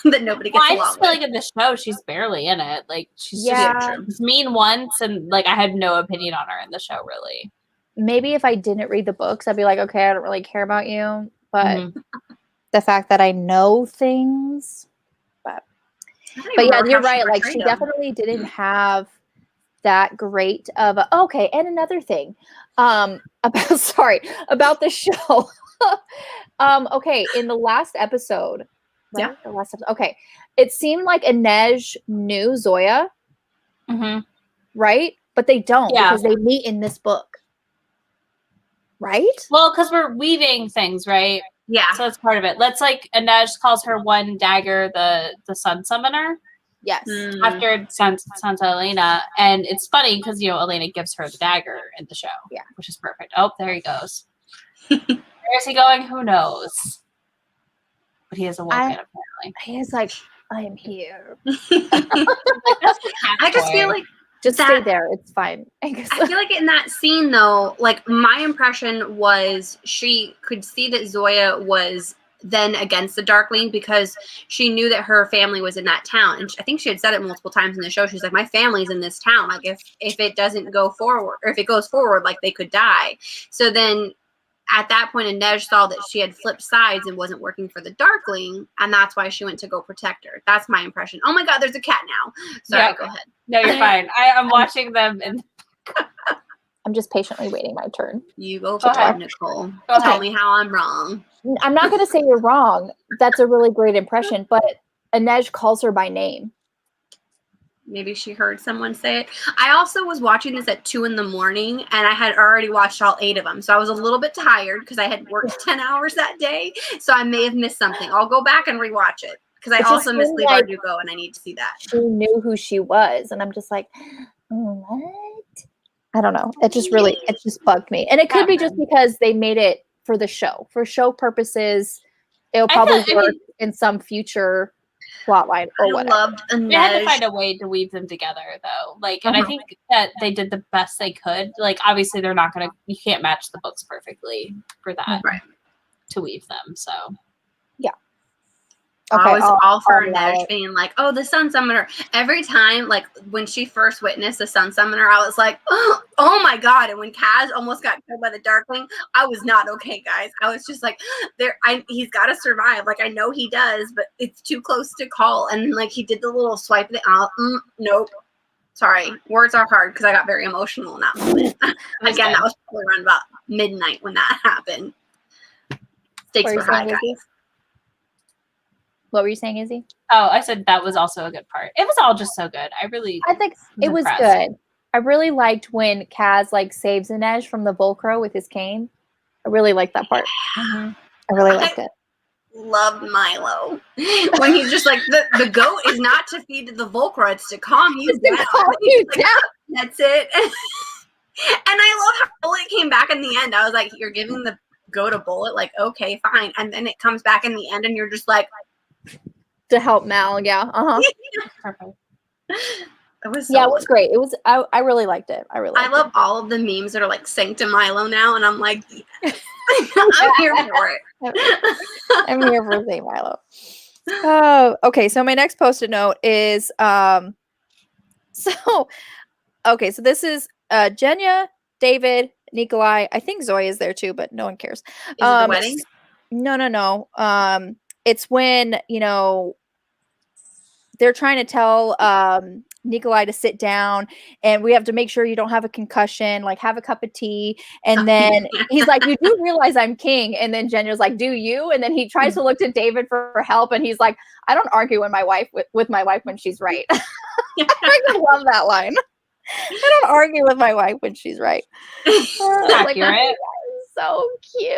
Speaker 3: that nobody gets
Speaker 2: I
Speaker 3: along
Speaker 2: just feel
Speaker 3: with.
Speaker 2: like in the show she's barely in it. Like she's
Speaker 1: just
Speaker 2: mean once, and like I had no opinion on her in the show really.
Speaker 1: Maybe if I didn't read the books, I'd be like, okay, I don't really care about you. But the fact that I know things, but yeah, you're right. Like she definitely didn't have that great of a, okay. And another thing, about the show. Okay, in the last episode, right? Okay, it seemed like Inej knew Zoya, right? But they don't because they meet in this book, right?
Speaker 2: Well, because we're weaving things, right?
Speaker 3: Yeah.
Speaker 2: So that's part of it. Let's like Inej calls her one dagger the Sun Summoner.
Speaker 1: Yes.
Speaker 2: After Santa Elena, and it's funny because Elena gives her the dagger in the show.
Speaker 1: Yeah,
Speaker 2: which is perfect. Oh, there he goes. Where is he going? Who knows? But he has a woken apparently.
Speaker 1: He's like, I am here.
Speaker 3: I just feel like
Speaker 1: just stay there. It's fine.
Speaker 3: I feel like in that scene though, like my impression was she could see that Zoya was then against the Darkling because she knew that her family was in that town, and I think she had said it multiple times in the show. She's like, my family's in this town. Like if it doesn't go forward, or if it goes forward, like they could die. So then at that point, Inej saw that she had flipped sides and wasn't working for the Darkling, and that's why she went to go protect her. That's my impression. Oh my God, there's a cat now. Sorry, go ahead.
Speaker 2: No, you're fine. I'm watching them, and
Speaker 1: I'm just patiently waiting my turn.
Speaker 3: You go for it, Nicole. Tell me how I'm wrong.
Speaker 1: I'm not going to say you're wrong. That's a really great impression, but Inej calls her by name.
Speaker 3: Maybe she heard someone say it. I also was watching this at 2 a.m, and I had already watched all 8 of them. So I was a little bit tired because I had worked 10 hours that day. So I may have missed something. I'll go back and rewatch it because I also missed Leigh Bardugo, and I need to see that.
Speaker 1: She knew who she was, and I'm just like, what? I don't know. It just bugged me. And it could be just because they made it for the show. For show purposes, it'll probably work in some future plotline or whatever.
Speaker 2: We had to find a way to weave them together though. Like, and I think that they did the best they could. Like, obviously you can't match the books perfectly for that to weave them. So
Speaker 1: yeah.
Speaker 3: Okay, I was all for Inej being like, oh, the Sun Summoner. Every time, like when she first witnessed the Sun Summoner, I was like, oh my God. And when Kaz almost got killed by the Darkling, I was not okay, guys. I was just like, he's got to survive. Like, I know he does, but it's too close to call. And like, he did the little swipe. Nope. Sorry. Words are hard because I got very emotional in that moment. Again, that was probably around about midnight when that happened. Stakes were high, guys.
Speaker 1: What were you saying, Izzy?
Speaker 2: Oh, I said that was also a good part. It was all just so good. I think
Speaker 1: it was good. I really liked when Kaz saves Inej from the Volcro with his cane. I really liked that part. I really liked it.
Speaker 3: Loved Milo when he's just like, the goat is not to feed the Volcro, it's to calm you down. That's it. And I love how Bullet came back in the end. I was like, you're giving the goat a bullet, like, okay, fine. And then it comes back in the end and you're just like,
Speaker 1: to help Mal, yeah.
Speaker 3: Perfect. It was
Speaker 1: it was great. It was. I really liked it. I
Speaker 3: love all of the memes that are like Sanctum Milo now, and I'm like, I'm here for it.
Speaker 1: I'm here for Saint Milo. Oh, okay. So my next post-it note is So this is Jenya, David, Nikolai. I think Zoya is there too, but no one cares.
Speaker 3: Is it the wedding?
Speaker 1: No. It's when, they're trying to tell Nikolai to sit down, and we have to make sure you don't have a concussion, like have a cup of tea. And then he's like, you do realize I'm king. And then Jenya's like, do you? And then he tries to look to David for help. And he's like, I don't argue with my wife when she's right. I love that line. I don't argue with my wife when she's right.
Speaker 2: Accurate.
Speaker 1: So cute.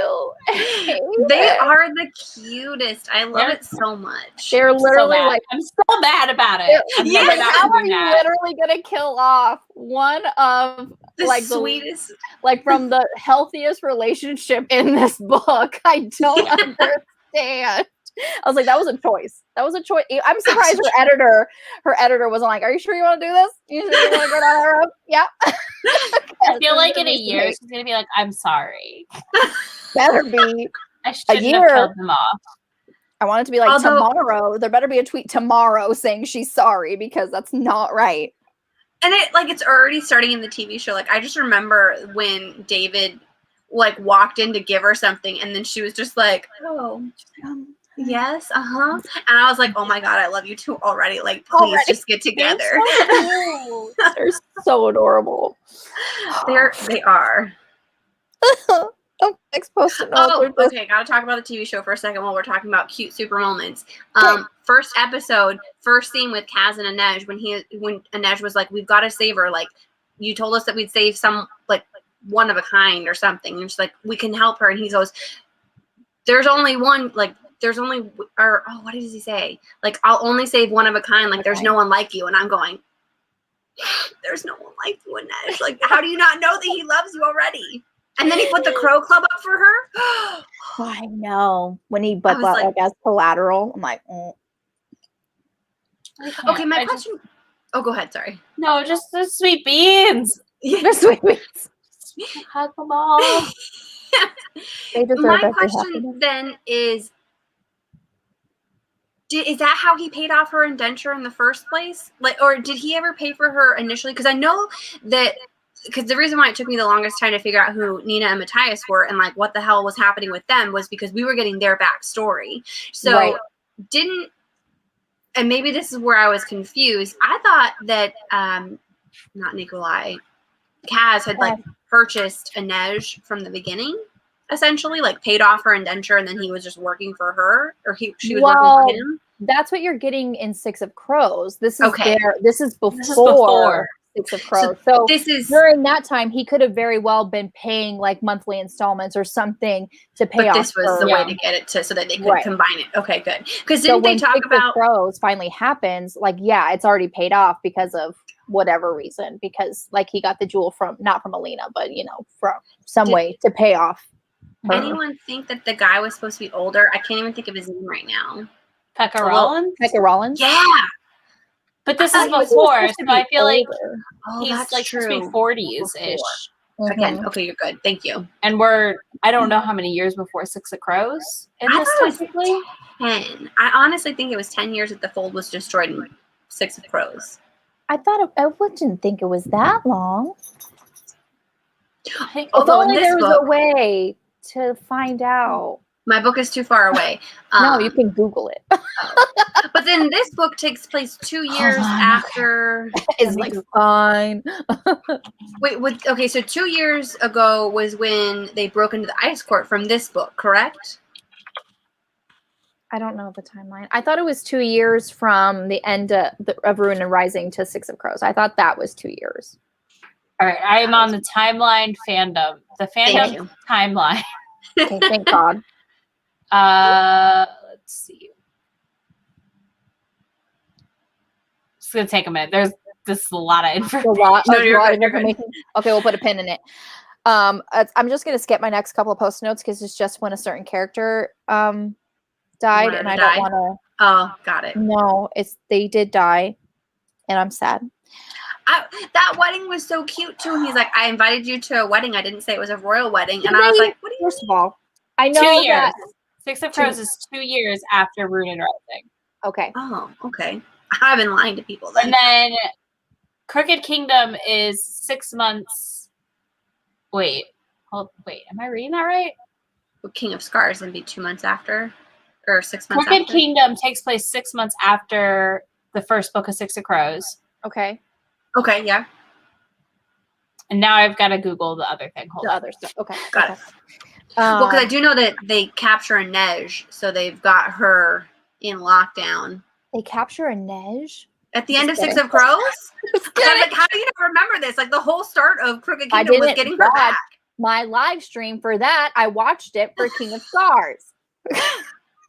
Speaker 3: They are the cutest. I love it so much.
Speaker 1: They're literally
Speaker 2: I'm so mad about it.
Speaker 1: How are you literally gonna kill off one of
Speaker 3: the sweetest,
Speaker 1: from the healthiest relationship in this book? I don't understand. I was like, that was a choice. I'm surprised her editor wasn't like, are you sure you want to do this? You sure you want to go down that road? Yeah.
Speaker 2: I feel like in a year she's gonna be like, I'm sorry.
Speaker 1: better be
Speaker 2: I shouldn't have killed them off.
Speaker 1: I want it to be like tomorrow. There better be a tweet tomorrow saying she's sorry because that's not right.
Speaker 3: And it's already starting in the TV show. Like I just remember when David like walked in to give her something, and then she was just like, "Oh, yes, and I was like, "Oh my god, I love you two already. Like, please just get together."
Speaker 1: They're so adorable.
Speaker 3: They are.
Speaker 1: Next post-it
Speaker 3: okay. Gotta talk about the TV show for a second while we're talking about cute super moments. First episode, first scene with Kaz and Inej when Inej was like, "We've got to save her. Like, you told us that we'd save some like one of a kind or something." And she's like, "We can help her." And he goes, "There's only one. Like, there's only or what does he say? Like, I'll only save one of a kind. Like, there's no one like you." And I'm going, "There's no one like you, Inej. Like, how do you not know that he loves you already?" And then he put the Crow Club up for her.
Speaker 1: I know. When he put that like as collateral, I'm like,
Speaker 3: Okay, my question. Go ahead. Sorry.
Speaker 2: No, just the sweet beans.
Speaker 1: The sweet beans.
Speaker 2: Hug them all.
Speaker 3: My question then is that how he paid off her indenture in the first place? Like, or did he ever pay for her initially? Because I know that. Because the reason why it took me the longest time to figure out who Nina and Matthias were and like what the hell was happening with them was because we were getting their backstory. So and maybe this is where I was confused. I thought that not Nikolai, Kaz had like purchased Inej from the beginning, essentially, like paid off her indenture, and then he was just working for her, or she was working for him.
Speaker 1: That's what you're getting in Six of Crows. This is this is before Six of Crows. So
Speaker 3: this is
Speaker 1: during that time, he could have very well been paying like monthly installments or something to pay off.
Speaker 3: This was the way to get it so that they could combine it. Okay, good. Because didn't they talk about
Speaker 1: Six of Crows finally happens? Like, yeah, it's already paid off because of whatever reason. Because like he got the jewel from not from Alina, but from some way to pay off.
Speaker 3: Anyone think that the guy was supposed to be older? I can't even think of his name right now.
Speaker 2: Pekka Rollins?
Speaker 1: Pekka Rollins?
Speaker 3: Yeah.
Speaker 2: But this is before, so I feel like he's like
Speaker 3: true.
Speaker 2: supposed to be 40s-ish.
Speaker 3: Again, okay, you're good. Thank you.
Speaker 2: And I don't know how many years before Six of Crows.
Speaker 3: I thought it was 10. I honestly think it was 10 years that the fold was destroyed in Six of Crows.
Speaker 1: I wouldn't think it was that long.
Speaker 3: Although
Speaker 1: only there was a way to find out.
Speaker 3: My book is too far away.
Speaker 1: No, you can Google it.
Speaker 3: But then this book takes place 2 years after.
Speaker 1: It's like fine.
Speaker 3: Okay, so 2 years ago was when they broke into the ice court from this book, correct?
Speaker 1: I don't know the timeline. I thought it was 2 years from the end of Ruin and Rising to Six of Crows. I thought that was 2 years.
Speaker 2: All right, I am on the timeline fandom. The fandom timeline.
Speaker 1: Okay, thank God.
Speaker 2: Let's see. It's gonna take a minute. This is a lot of information.
Speaker 1: Okay, we'll put a pin in it. I'm just gonna skip my next couple of post notes because it's just when a certain character died, and I don't want to.
Speaker 3: Oh, got it.
Speaker 1: No, they did die, and I'm sad.
Speaker 3: That wedding was so cute too. And he's like, "I invited you to a wedding. I didn't say it was a royal wedding." And I was like, "What do you?"
Speaker 1: First of all, I know
Speaker 2: 2 years.
Speaker 1: that
Speaker 2: Six of Crows is 2 years after Ruin and Rising.
Speaker 1: Okay.
Speaker 3: Oh, okay. I've been lying to people then.
Speaker 2: And then Crooked Kingdom is 6 months. Wait, am I reading that right?
Speaker 3: King of Scars and be 2 months after, or 6 months.
Speaker 2: Crooked Kingdom takes place 6 months after the first book of Six of Crows.
Speaker 1: Okay.
Speaker 3: Okay. Yeah.
Speaker 2: And now I've got to Google the other thing.
Speaker 1: Hold on. Other stuff. Okay.
Speaker 3: Got it. Well, because I do know that they capture Inej, so they've got her in lockdown.
Speaker 1: They capture Inej?
Speaker 3: At the end of Six of Crows? I was like, how do you not remember this? Like, the whole start of Crooked Kingdom was getting her back.
Speaker 1: My live stream for that, I watched it for King of Scars.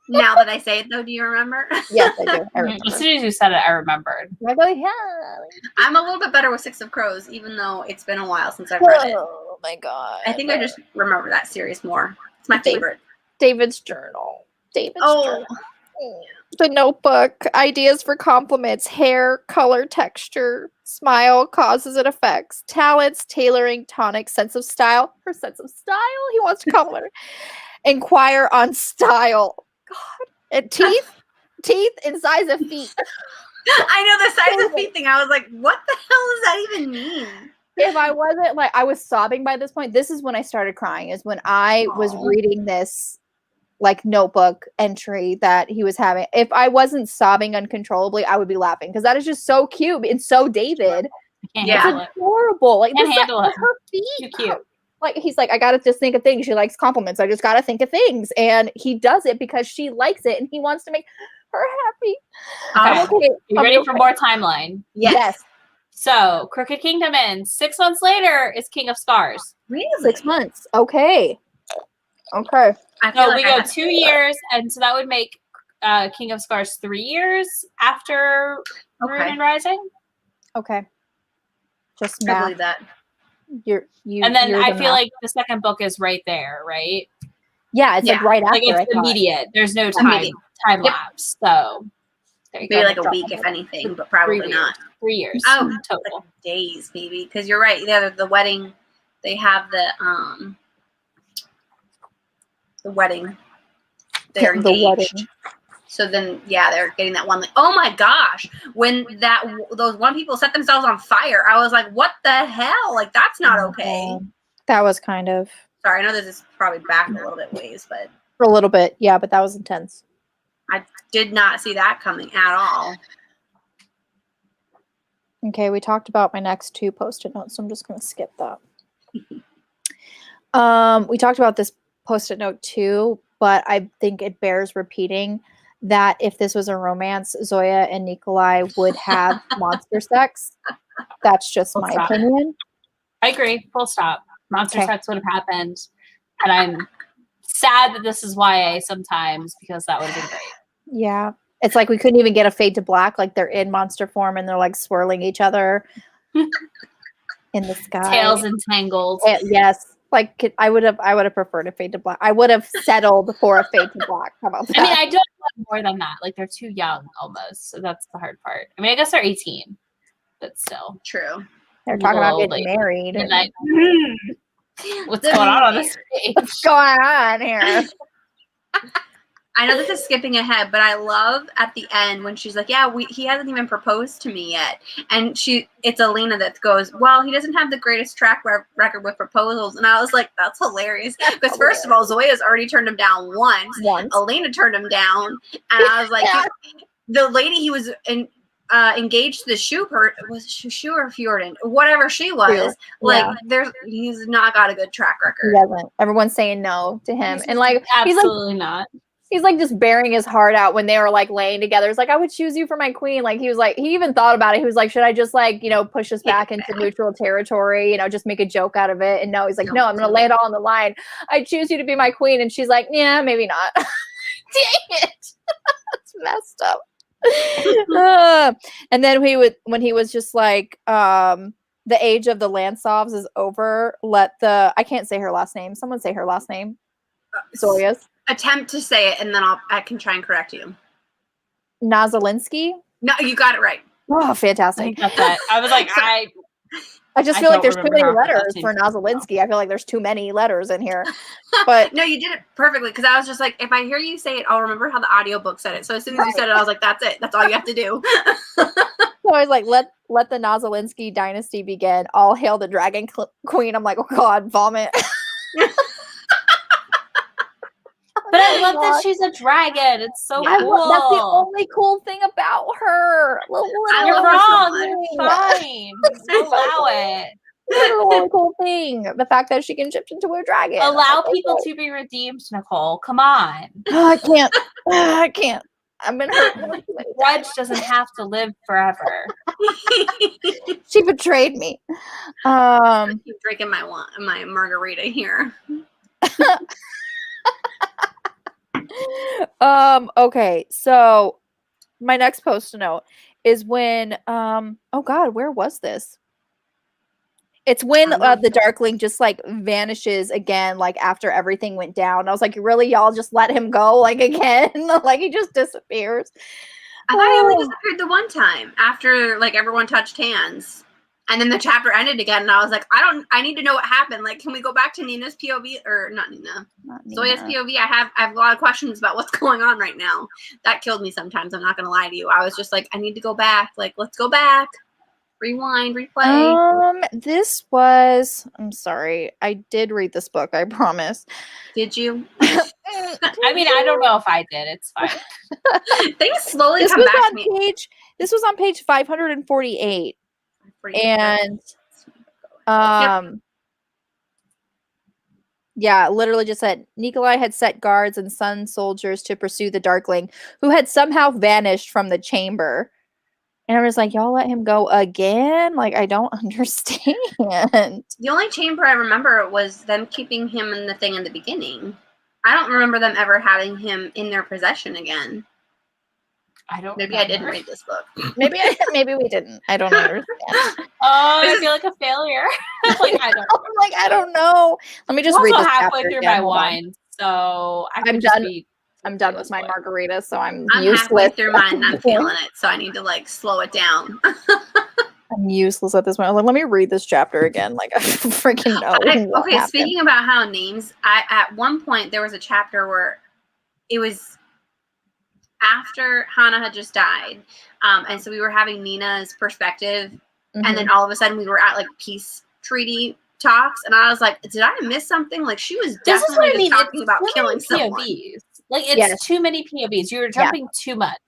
Speaker 3: Now that I say it, though, do you remember?
Speaker 1: Yes, I do. I remember.
Speaker 2: As soon as you said it, I remembered.
Speaker 1: I go, yeah.
Speaker 3: I'm a little bit better with Six of Crows, even though it's been a while since I've read it.
Speaker 1: Oh, my God.
Speaker 3: I think I just remember that series more. It's my favorite.
Speaker 1: David's journal. Journal. The Notebook, ideas for compliments, hair, color, texture, smile, causes and effects, talents, tailoring, tonic, sense of style. Her sense of style? He wants to compliment her. Inquire on style. God. And teeth? Teeth and size of feet.
Speaker 3: I know the size of feet thing. I was like, what the hell does that even mean?
Speaker 1: If I wasn't like, I was sobbing by this point. This is when I started crying, is when I was reading this like notebook entry that he was having. If I wasn't sobbing uncontrollably, I would be laughing because that is just so cute and so David.
Speaker 2: Yeah,
Speaker 1: it's adorable. Like
Speaker 2: can't handle it.
Speaker 1: Her feet,
Speaker 2: too cute.
Speaker 1: Like he's like, I gotta just think of things. She likes compliments. I just gotta think of things, and he does it because she likes it, and he wants to make her happy.
Speaker 2: Okay, you ready for more timeline?
Speaker 1: Yes.
Speaker 2: So, Crooked Kingdom ends. 6 months later is King of Scars.
Speaker 3: Really?
Speaker 1: 6 months. Okay. So
Speaker 2: we go 2 years, and so that would make King of Scars 3 years after Ruin and Rising.
Speaker 1: Okay. Just
Speaker 3: I believe that.
Speaker 2: And then I feel like the second book is right there, right?
Speaker 1: Yeah, it's like right after.
Speaker 2: Like it's immediate. There's no time lapse. So
Speaker 3: maybe like a week, if anything, but probably not.
Speaker 2: 3 years.
Speaker 3: Oh,
Speaker 2: total.
Speaker 3: Like days, maybe. Because you're right. The wedding. They have the wedding. They're engaged. So then, they're getting that one. Like, oh my gosh! When those one people set themselves on fire, I was like, what the hell? Like, that's not okay.
Speaker 1: That was kind of.
Speaker 3: Sorry, I know this is probably back a little bit ways, but
Speaker 1: for a little bit, yeah, but that was intense.
Speaker 3: I did not see that coming at all.
Speaker 1: Okay, we talked about my next 2 post-it notes, so I'm just going to skip that. We talked about this post-it note too, but I think it bears repeating that if this was a romance, Zoya and Nikolai would have monster sex. That's just my opinion.
Speaker 2: I agree. Full stop. Monster sex would have happened. And I'm sad that this is YA sometimes because that would have been great.
Speaker 1: Yeah. It's like we couldn't even get a fade to black. Like they're in monster form and they're like swirling each other in the sky.
Speaker 2: Tails entangled.
Speaker 1: Yes. Like I would have preferred a fade to black. I would have settled for a fade to black. How about that?
Speaker 2: I mean, I don't want more than that. Like they're too young almost. So that's the hard part. I mean, I guess they're 18, but still.
Speaker 3: True.
Speaker 1: They're talking about getting married.
Speaker 2: What's going on this page?
Speaker 1: What's going on here?
Speaker 3: I know this is skipping ahead, but I love at the end when she's like, he hasn't even proposed to me yet. And it's Alina that goes, well, he doesn't have the greatest track record with proposals. And I was like, that's hilarious. Because first of all, Zoya's already turned him down once. Alina turned him down. And I was like, the lady he was engaged to the shoe or Fjorden, whatever she was, he's not got a good track record.
Speaker 1: He doesn't. Everyone's saying no to him. And like,
Speaker 2: absolutely not.
Speaker 1: He's like just bearing his heart out when they were like laying together. It's like, I would choose you for my queen. Like he was like, he even thought about it. He was like, should I just like, push us back into neutral territory, just make a joke out of it? And no, he's like, no, I'm going to lay it all on the line. I choose you to be my queen. And she's like, yeah, maybe not. Dang it. That's messed up. And then when he was just like, the age of the Lansovs is over. I can't say her last name. Someone say her last name. Zoya's.
Speaker 3: Attempt to say it, and then I can try and correct you.
Speaker 1: Nazalinsky?
Speaker 3: No, you got it right.
Speaker 1: Oh, fantastic.
Speaker 2: I was like,
Speaker 1: I just feel like there's too many letters for Nazalinsky. I feel like there's too many letters in here. But
Speaker 3: no, you did it perfectly because I was just like, if I hear you say it, I'll remember how the audiobook said it. So as soon as you said it, I was like, that's it. That's all you have to do.
Speaker 1: So I was like, let the Nazalinsky dynasty begin. All hail the Dragon Queen. I'm like, oh God, vomit.
Speaker 2: But I love that she's a dragon. It's so cool.
Speaker 1: That's the only cool thing about her.
Speaker 2: You're wrong. It's fine. Allow it.
Speaker 1: That's the only cool thing. The fact that she can shift into a dragon.
Speaker 2: Allow people to be redeemed, Nicole. Come on.
Speaker 1: I can't. I can't. I've been hurt.
Speaker 2: Grudge doesn't have to live forever.
Speaker 1: She betrayed me.
Speaker 3: Keep drinking my margarita here.
Speaker 1: Okay, so my next post-it note is when oh God, where was this? It's when the Darkling just like vanishes again, like after everything went down. I was like, really, y'all just let him go like again? Like he just disappears.
Speaker 3: I thought he only disappeared the one time after like everyone touched hands. And then the chapter ended again, and I was like, I need to know what happened. Like, can we go back to Nina's POV or not Nina? Zoya's POV. I have a lot of questions about what's going on right now. That killed me sometimes. I'm not gonna lie to you. I was just like, I need to go back. Like, let's go back. Rewind, replay.
Speaker 1: This was. I'm sorry. I did read this book. I promise.
Speaker 3: Did you?
Speaker 2: I mean, I don't know if I did. It's fine.
Speaker 3: Things slowly come back to me.
Speaker 1: This was on page 548. And yeah, literally just said Nikolai had set guards and Sun soldiers to pursue the Darkling, who had somehow vanished from the chamber. And I was like, y'all let him go again? Like, I don't understand.
Speaker 3: The only chamber I remember was them keeping him in the thing in the beginning. I don't remember them ever having him in their possession again. Maybe I didn't read this book.
Speaker 1: Maybe we didn't. I don't understand.
Speaker 2: I feel like a failure. Like
Speaker 1: I don't know. Let me just read this
Speaker 2: halfway through my wine, so
Speaker 1: I'm done. I'm done with my margarita, so I'm useless.
Speaker 3: Halfway through mine, and I'm feeling it, so I need to like slow it down.
Speaker 1: I'm useless at this point. Like, let me read this chapter again. Like, I freaking know.
Speaker 3: Okay, speaking about how names, at one point there was a chapter where it was after Hannah had just died, and so we were having Nina's perspective, and then all of a sudden we were at like peace treaty talks, and I was like, did I miss something? Like, she was definitely just talking about killing someone.
Speaker 2: Like, it's too many POVs. You were jumping too much,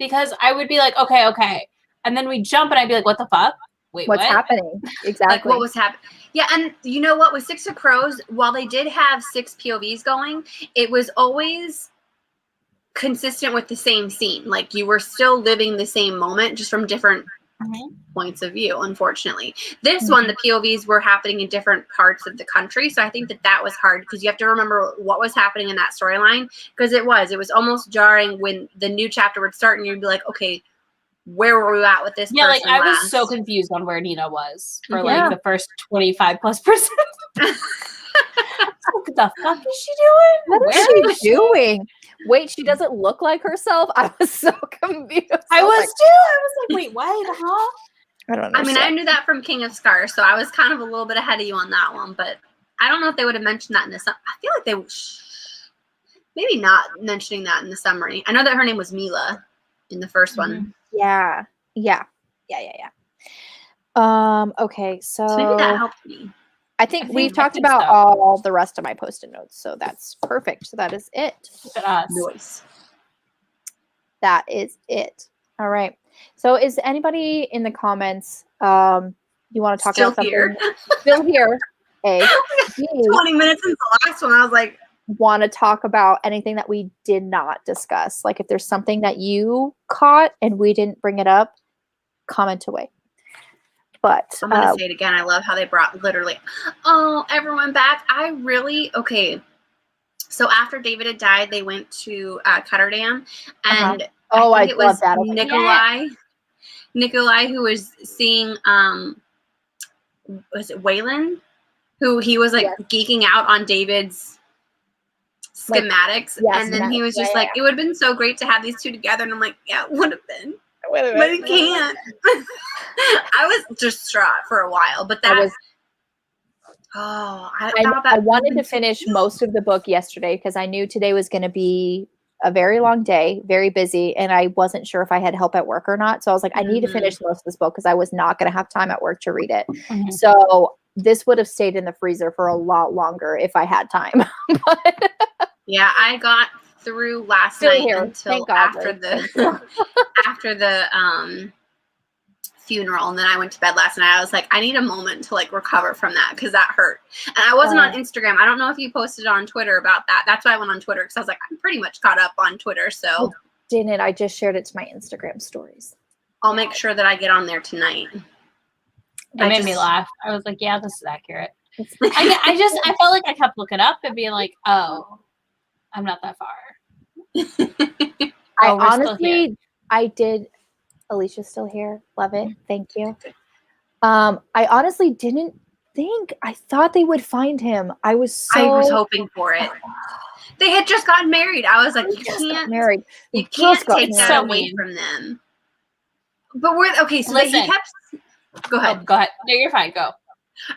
Speaker 2: because I would be like, okay, and then we jump, and I'd be like, what the fuck? Wait,
Speaker 1: what's happening? Exactly.
Speaker 3: Like, what was happening? Yeah, and you know what? With Six of Crows, while they did have 6 POVs going, it was always consistent with the same scene. Like, you were still living the same moment, just from different points of view, unfortunately. This one, the POVs were happening in different parts of the country, so I think that was hard, because you have to remember what was happening in that storyline, because it was almost jarring when the new chapter would start, and you'd be like, okay, where were we at with this person
Speaker 2: like, I
Speaker 3: last?
Speaker 2: was so confused on where Nina was for, like, the first 25+%. What the fuck is she doing?
Speaker 1: What is she doing? Wait, she doesn't look like herself? I was so confused.
Speaker 2: I was too. I was like, wait, what? Huh?
Speaker 1: I don't know.
Speaker 3: I mean, I knew that from King of Scars, so I was kind of a little bit ahead of you on that one, but I don't know if they would have mentioned that in the I feel like they maybe not mentioning that in the summary. I know that her name was Mila in the first one.
Speaker 1: Yeah. Okay, so
Speaker 3: maybe that helped me.
Speaker 1: I think we've talked about all the rest of my post-it notes, so that's perfect. So that is it.
Speaker 3: Nice.
Speaker 1: That is it. All right. So is anybody in the comments you want to talk about something? Still here. A.
Speaker 3: 20 minutes since the last one. I was like,
Speaker 1: want to talk about anything that we did not discuss? Like, if there's something that you caught and we didn't bring it up, comment away. But
Speaker 3: I'm going to say it again. I love how they brought literally, everyone back. Okay. So after David had died, they went to Cutterdam, and I think it was that. Nikolai, who was seeing, was it Waylon? Who he was like geeking out on David's schematics, and then he was just like, it would have been so great to have these two together, and I'm like, yeah, it would have been. But it can't. I was distraught for a while, but that was.
Speaker 1: I wanted to finish most of the book yesterday because I knew today was going to be a very long day, very busy, and I wasn't sure if I had help at work or not. So I was like, I need to finish most of this book because I was not going to have time at work to read it. So this would have stayed in the freezer for a lot longer if I had time.
Speaker 3: Yeah, I got through last night until after the funeral, and then I went to bed last night. I was like, I need a moment to like recover from that because that hurt. And I wasn't on Instagram. I don't know if you posted on Twitter about that. That's why I went on Twitter, because I was like, I'm pretty much caught up on Twitter. So
Speaker 1: didn't I just shared it to my Instagram stories?
Speaker 3: I'll make sure that I get on there tonight.
Speaker 2: It made me laugh. I was like, yeah, this is accurate. I felt like I kept looking up and being like, oh, I'm not that far.
Speaker 1: I did. Alicia's still here. Love it. Thank you. I honestly didn't think. I thought they would find him. I was
Speaker 3: hoping for it. They had just gotten married. I was like, you can't take that away from them. But so
Speaker 2: listen.
Speaker 3: he kept. Go ahead.
Speaker 2: Oh, go ahead. No, you're fine. Go.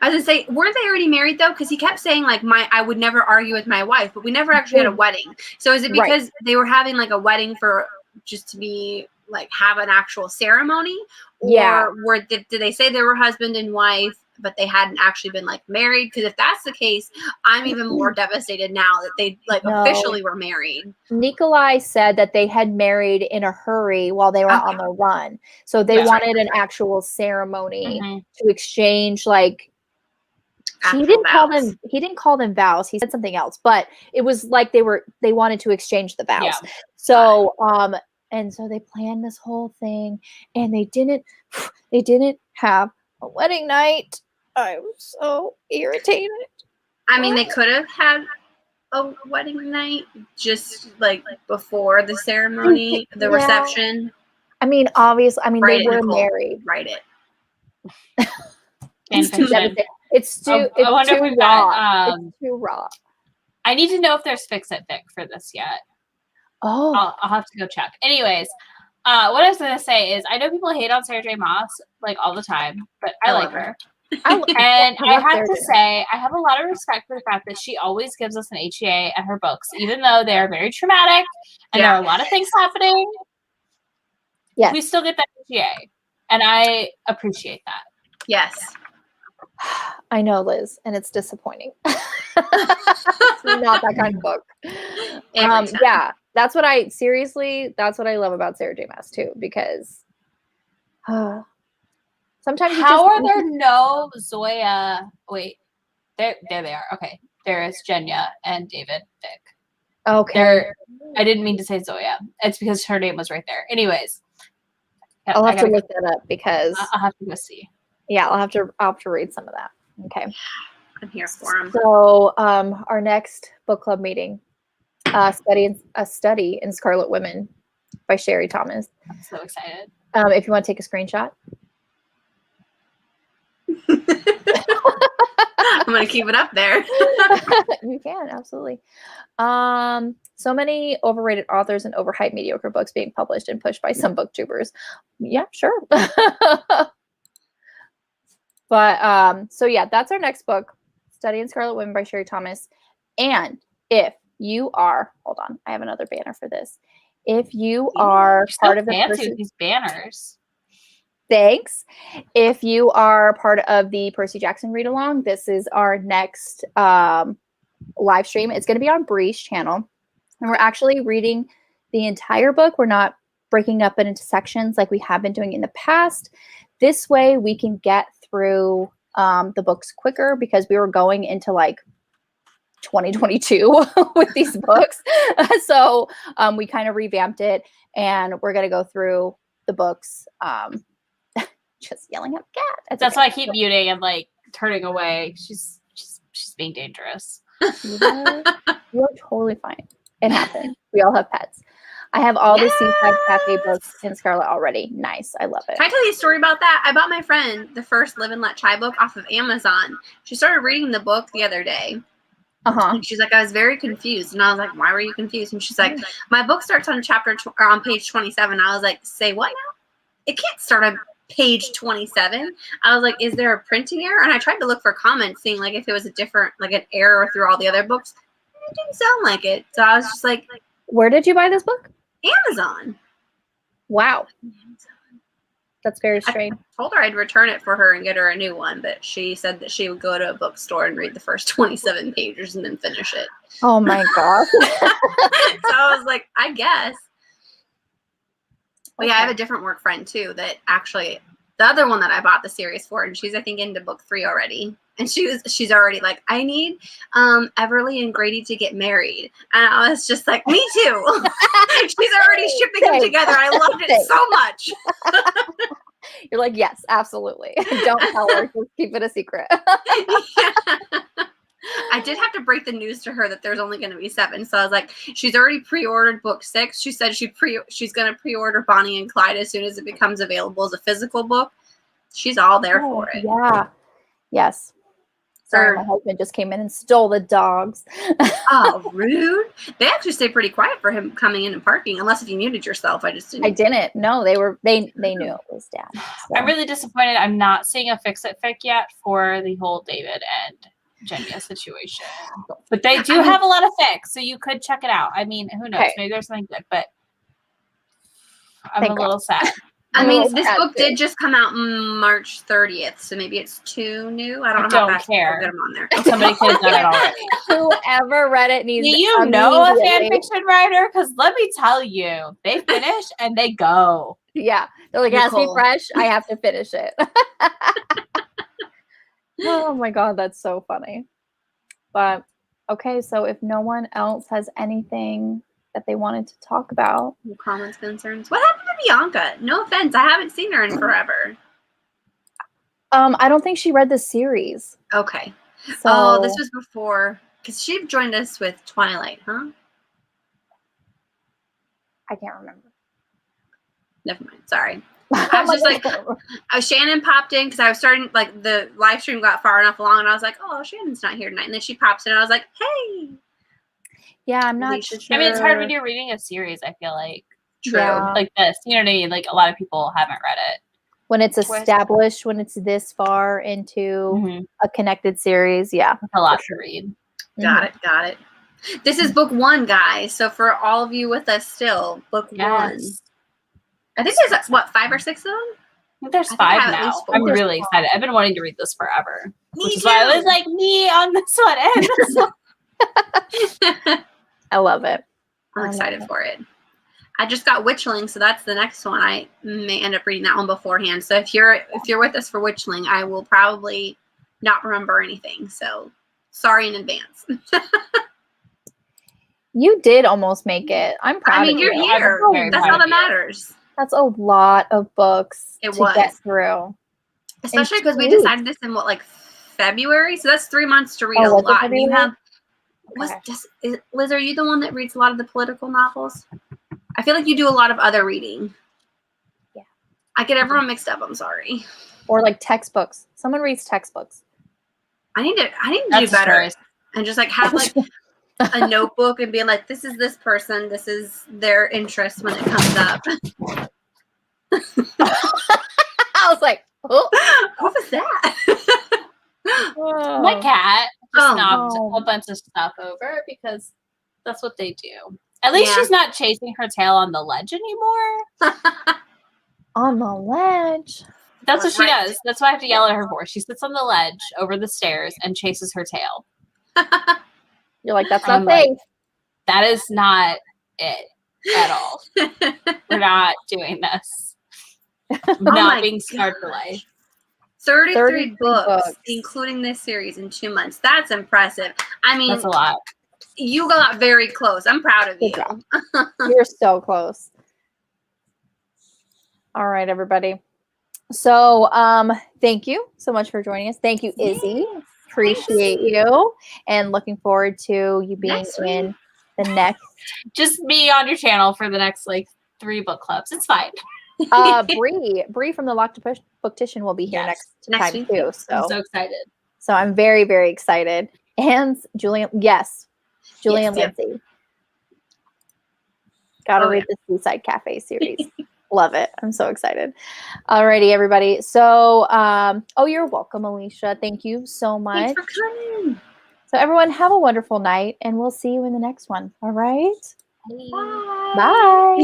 Speaker 3: I was gonna say, weren't they already married though? Because he kept saying like I would never argue with my wife, but we never actually had a wedding. So is it because they were having like a wedding for just to be like have an actual ceremony, or did they say they were husband and wife, but they hadn't actually been like married? Because if that's the case, I'm even more devastated now that they officially were married.
Speaker 1: Nikolai said that they had married in a hurry while they were on the run, so they wanted an actual ceremony to exchange like. He didn't call them vows. He said something else, but it was like they wanted to exchange the vows. Yeah. So and so they planned this whole thing, and they didn't have a wedding night. I was so irritated.
Speaker 3: I mean, they could have had a wedding night just like before the ceremony, the reception.
Speaker 1: I mean, obviously, they were married.
Speaker 3: Write it.
Speaker 1: It's too devastating. It's too raw. It's too raw.
Speaker 2: I need to know if there's fix-it fic for this yet.
Speaker 1: Oh.
Speaker 2: I'll have to go check. Anyways, what I was going to say is I know people hate on Sarah J. Maas like all the time, but I like her. And I have to say, I have a lot of respect for the fact that she always gives us an HEA at her books, even though they are very traumatic and there are a lot of things happening.
Speaker 1: Yes.
Speaker 2: We still get that HEA, and I appreciate that.
Speaker 3: Yes.
Speaker 1: I know, Liz, and it's disappointing. It's not that kind of book. That's what I love about Sarah J. Maas too, because sometimes
Speaker 2: are there no Zoya? Wait, there they are. Okay, there is Jenya and David Fick.
Speaker 1: Okay,
Speaker 2: I didn't mean to say Zoya. It's because her name was right there. Anyways,
Speaker 1: I'll have to look that up because
Speaker 2: I'll have to go see.
Speaker 1: Yeah, I'll have to read some of that. Okay.
Speaker 3: I'm here for them.
Speaker 1: So, our next book club meeting, a study in Scarlet Women by Sherry Thomas.
Speaker 2: I'm so excited.
Speaker 1: If you want to take a screenshot.
Speaker 3: I'm going to keep it up there.
Speaker 1: You can, absolutely. So many overrated authors and overhyped mediocre books being published and pushed by some booktubers. Yeah, sure. But so yeah, that's our next book, Study in Scarlet Women by Sherry Thomas. And if you are, hold on, I have another banner for this. If you are part of the
Speaker 2: fancy with these banners.
Speaker 1: Thanks. If you are part of the Percy Jackson read along, this is our next live stream. It's going to be on Bree's channel, and we're actually reading the entire book. We're not breaking up it into sections like we have been doing in the past. This way we can get through the books quicker, because we were going into like 2022 with these books. So we kind of revamped it, and we're going to go through the books. Just yelling at the cat.
Speaker 2: That's why I keep muting and like turning away. She's being dangerous.
Speaker 1: You're totally fine. It happens. We all have pets. I have all the Seaside Cafe books in Scarlet already. Nice. I love it.
Speaker 3: Can I tell you a story about that? I bought my friend the first Live and Let Chai book off of Amazon. She started reading the book the other day. And she's like, I was very confused. And I was like, why were you confused? And she's like, my book starts on on page 27. I was like, say what now? It can't start on page 27. I was like, is there a printing error? And I tried to look for comments, seeing like if it was a different, like an error through all the other books. It didn't sound like it. So I was just like,
Speaker 1: where did you buy this book?
Speaker 3: Amazon.
Speaker 1: Wow. That's very strange.
Speaker 3: I told her I'd return it for her and get her a new one, but she said that she would go to a bookstore and read the first 27 pages and then finish it.
Speaker 1: Oh my God.
Speaker 3: So I was like, I guess. But yeah, I have a different work friend too that actually, the other one that I bought the series for, and she's I think into book 3 already. And she's already like, I need Beverly and Grady to get married. And I was just like, me too. She's already shipping them together. I loved it so much.
Speaker 1: You're like, yes, absolutely. Don't tell her. Just keep it a secret.
Speaker 3: I did have to break the news to her that there's only going to be 7. So I was like, she's already pre-ordered book 6. She said she's going to pre-order Bonnie and Clyde as soon as it becomes available as a physical book. She's all there for it.
Speaker 1: Yeah. Yes. Sorry, my husband just came in and stole the dogs.
Speaker 3: Oh, rude. They actually stayed pretty quiet for him coming in and parking, unless if you muted yourself. I didn't. No, they knew it was Dad. So.
Speaker 2: I'm really disappointed. I'm not seeing a fix-it fic yet for the whole David and Genya situation. But they do have a lot of fics, so you could check it out. I mean, who knows? Maybe there's something good, but I'm a little sad.
Speaker 3: I mean, this book did just come out March 30th, so maybe it's too new. I don't know how fast
Speaker 2: care.
Speaker 3: Get them on there.
Speaker 2: Somebody could have done it already.
Speaker 1: Whoever read it needs.
Speaker 2: Do you know a fan fiction writer? Because let me tell you, they finish and they go.
Speaker 1: Yeah, they're like, it has to be fresh. I have to finish it. Oh my god, that's so funny. But okay, so if no one else has anything that they wanted to talk about.
Speaker 3: No comments, concerns. What happened to Bianca? No offense, I haven't seen her in forever.
Speaker 1: I don't think she read the series.
Speaker 3: Okay. So, this was before, because she joined us with Twilight, huh?
Speaker 1: I can't remember.
Speaker 3: Never mind. Sorry. I was just like, Shannon popped in because I was starting, like, the live stream got far enough along, and I was like, oh, Shannon's not here tonight. And then she pops in, and I was like, hey.
Speaker 1: Yeah, I'm not sure.
Speaker 2: I mean, it's hard when you're reading a series, I feel like.
Speaker 3: True.
Speaker 1: Yeah.
Speaker 2: Like this. You know what I mean? Like, a lot of people haven't read it.
Speaker 1: When it's established, when it's this far into a connected series, yeah.
Speaker 2: It's a lot to read.
Speaker 3: Got it. This is book 1, guys. So for all of you with us still, book 1. I think there's, 5 or 6 of them?
Speaker 2: I think there's 5 now. I'm really excited. I've been wanting to read this forever. Which is why I was like, me on this one.
Speaker 1: I love it.
Speaker 3: I'm excited for it. I just got Witchling, so that's the next one. I may end up reading that one beforehand. So if you're with us for Witchling, I will probably not remember anything. So sorry in advance.
Speaker 1: You did almost make it. I'm proud of you.
Speaker 3: You're here. That's all that matters.
Speaker 1: That's a lot of books to get through.
Speaker 3: Especially because we decided this in February? So that's 3 months to read a lot. You have Liz, are you the one that reads a lot of the political novels? I feel like you do a lot of other reading.
Speaker 1: Yeah.
Speaker 3: I get everyone mixed up. I'm sorry.
Speaker 1: Or like textbooks. Someone reads textbooks.
Speaker 3: I need to do better. And just have a notebook and being like, this is this person. This is their interest when it comes up.
Speaker 1: I was like, oh,
Speaker 3: what was that?
Speaker 2: My cat just knocked a bunch of stuff over because that's what they do. At least she's not chasing her tail on the ledge anymore.
Speaker 1: On the ledge?
Speaker 2: That's what she does. That's what I have to yell at her for. She sits on the ledge over the stairs and chases her tail.
Speaker 1: You're like, that's not safe.
Speaker 2: That is not it at all. We're not doing this. Not being scarred for life.
Speaker 3: 33 books, including this series in 2 months. That's impressive. I mean,
Speaker 2: that's a lot.
Speaker 3: You got very close. I'm proud of you.
Speaker 1: You're so close. All right, everybody. So, thank you so much for joining us. Thank you, Izzy. Appreciate you, and looking forward to you being in the next.
Speaker 2: Just be on your channel for the next 3 book clubs. It's fine.
Speaker 1: Bree from the Locked Booktician will be here next time
Speaker 3: week
Speaker 1: too. So
Speaker 2: I'm so excited.
Speaker 1: So I'm very, very excited. And Julian, Julian Lindsay. Gotta read the Seaside Cafe series. Love it. I'm so excited. Alrighty, everybody. So, you're welcome, Alicia. Thank you so much.
Speaker 3: Thanks for coming.
Speaker 1: So everyone have a wonderful night, and we'll see you in the next one. All right.
Speaker 3: Bye.
Speaker 1: Bye.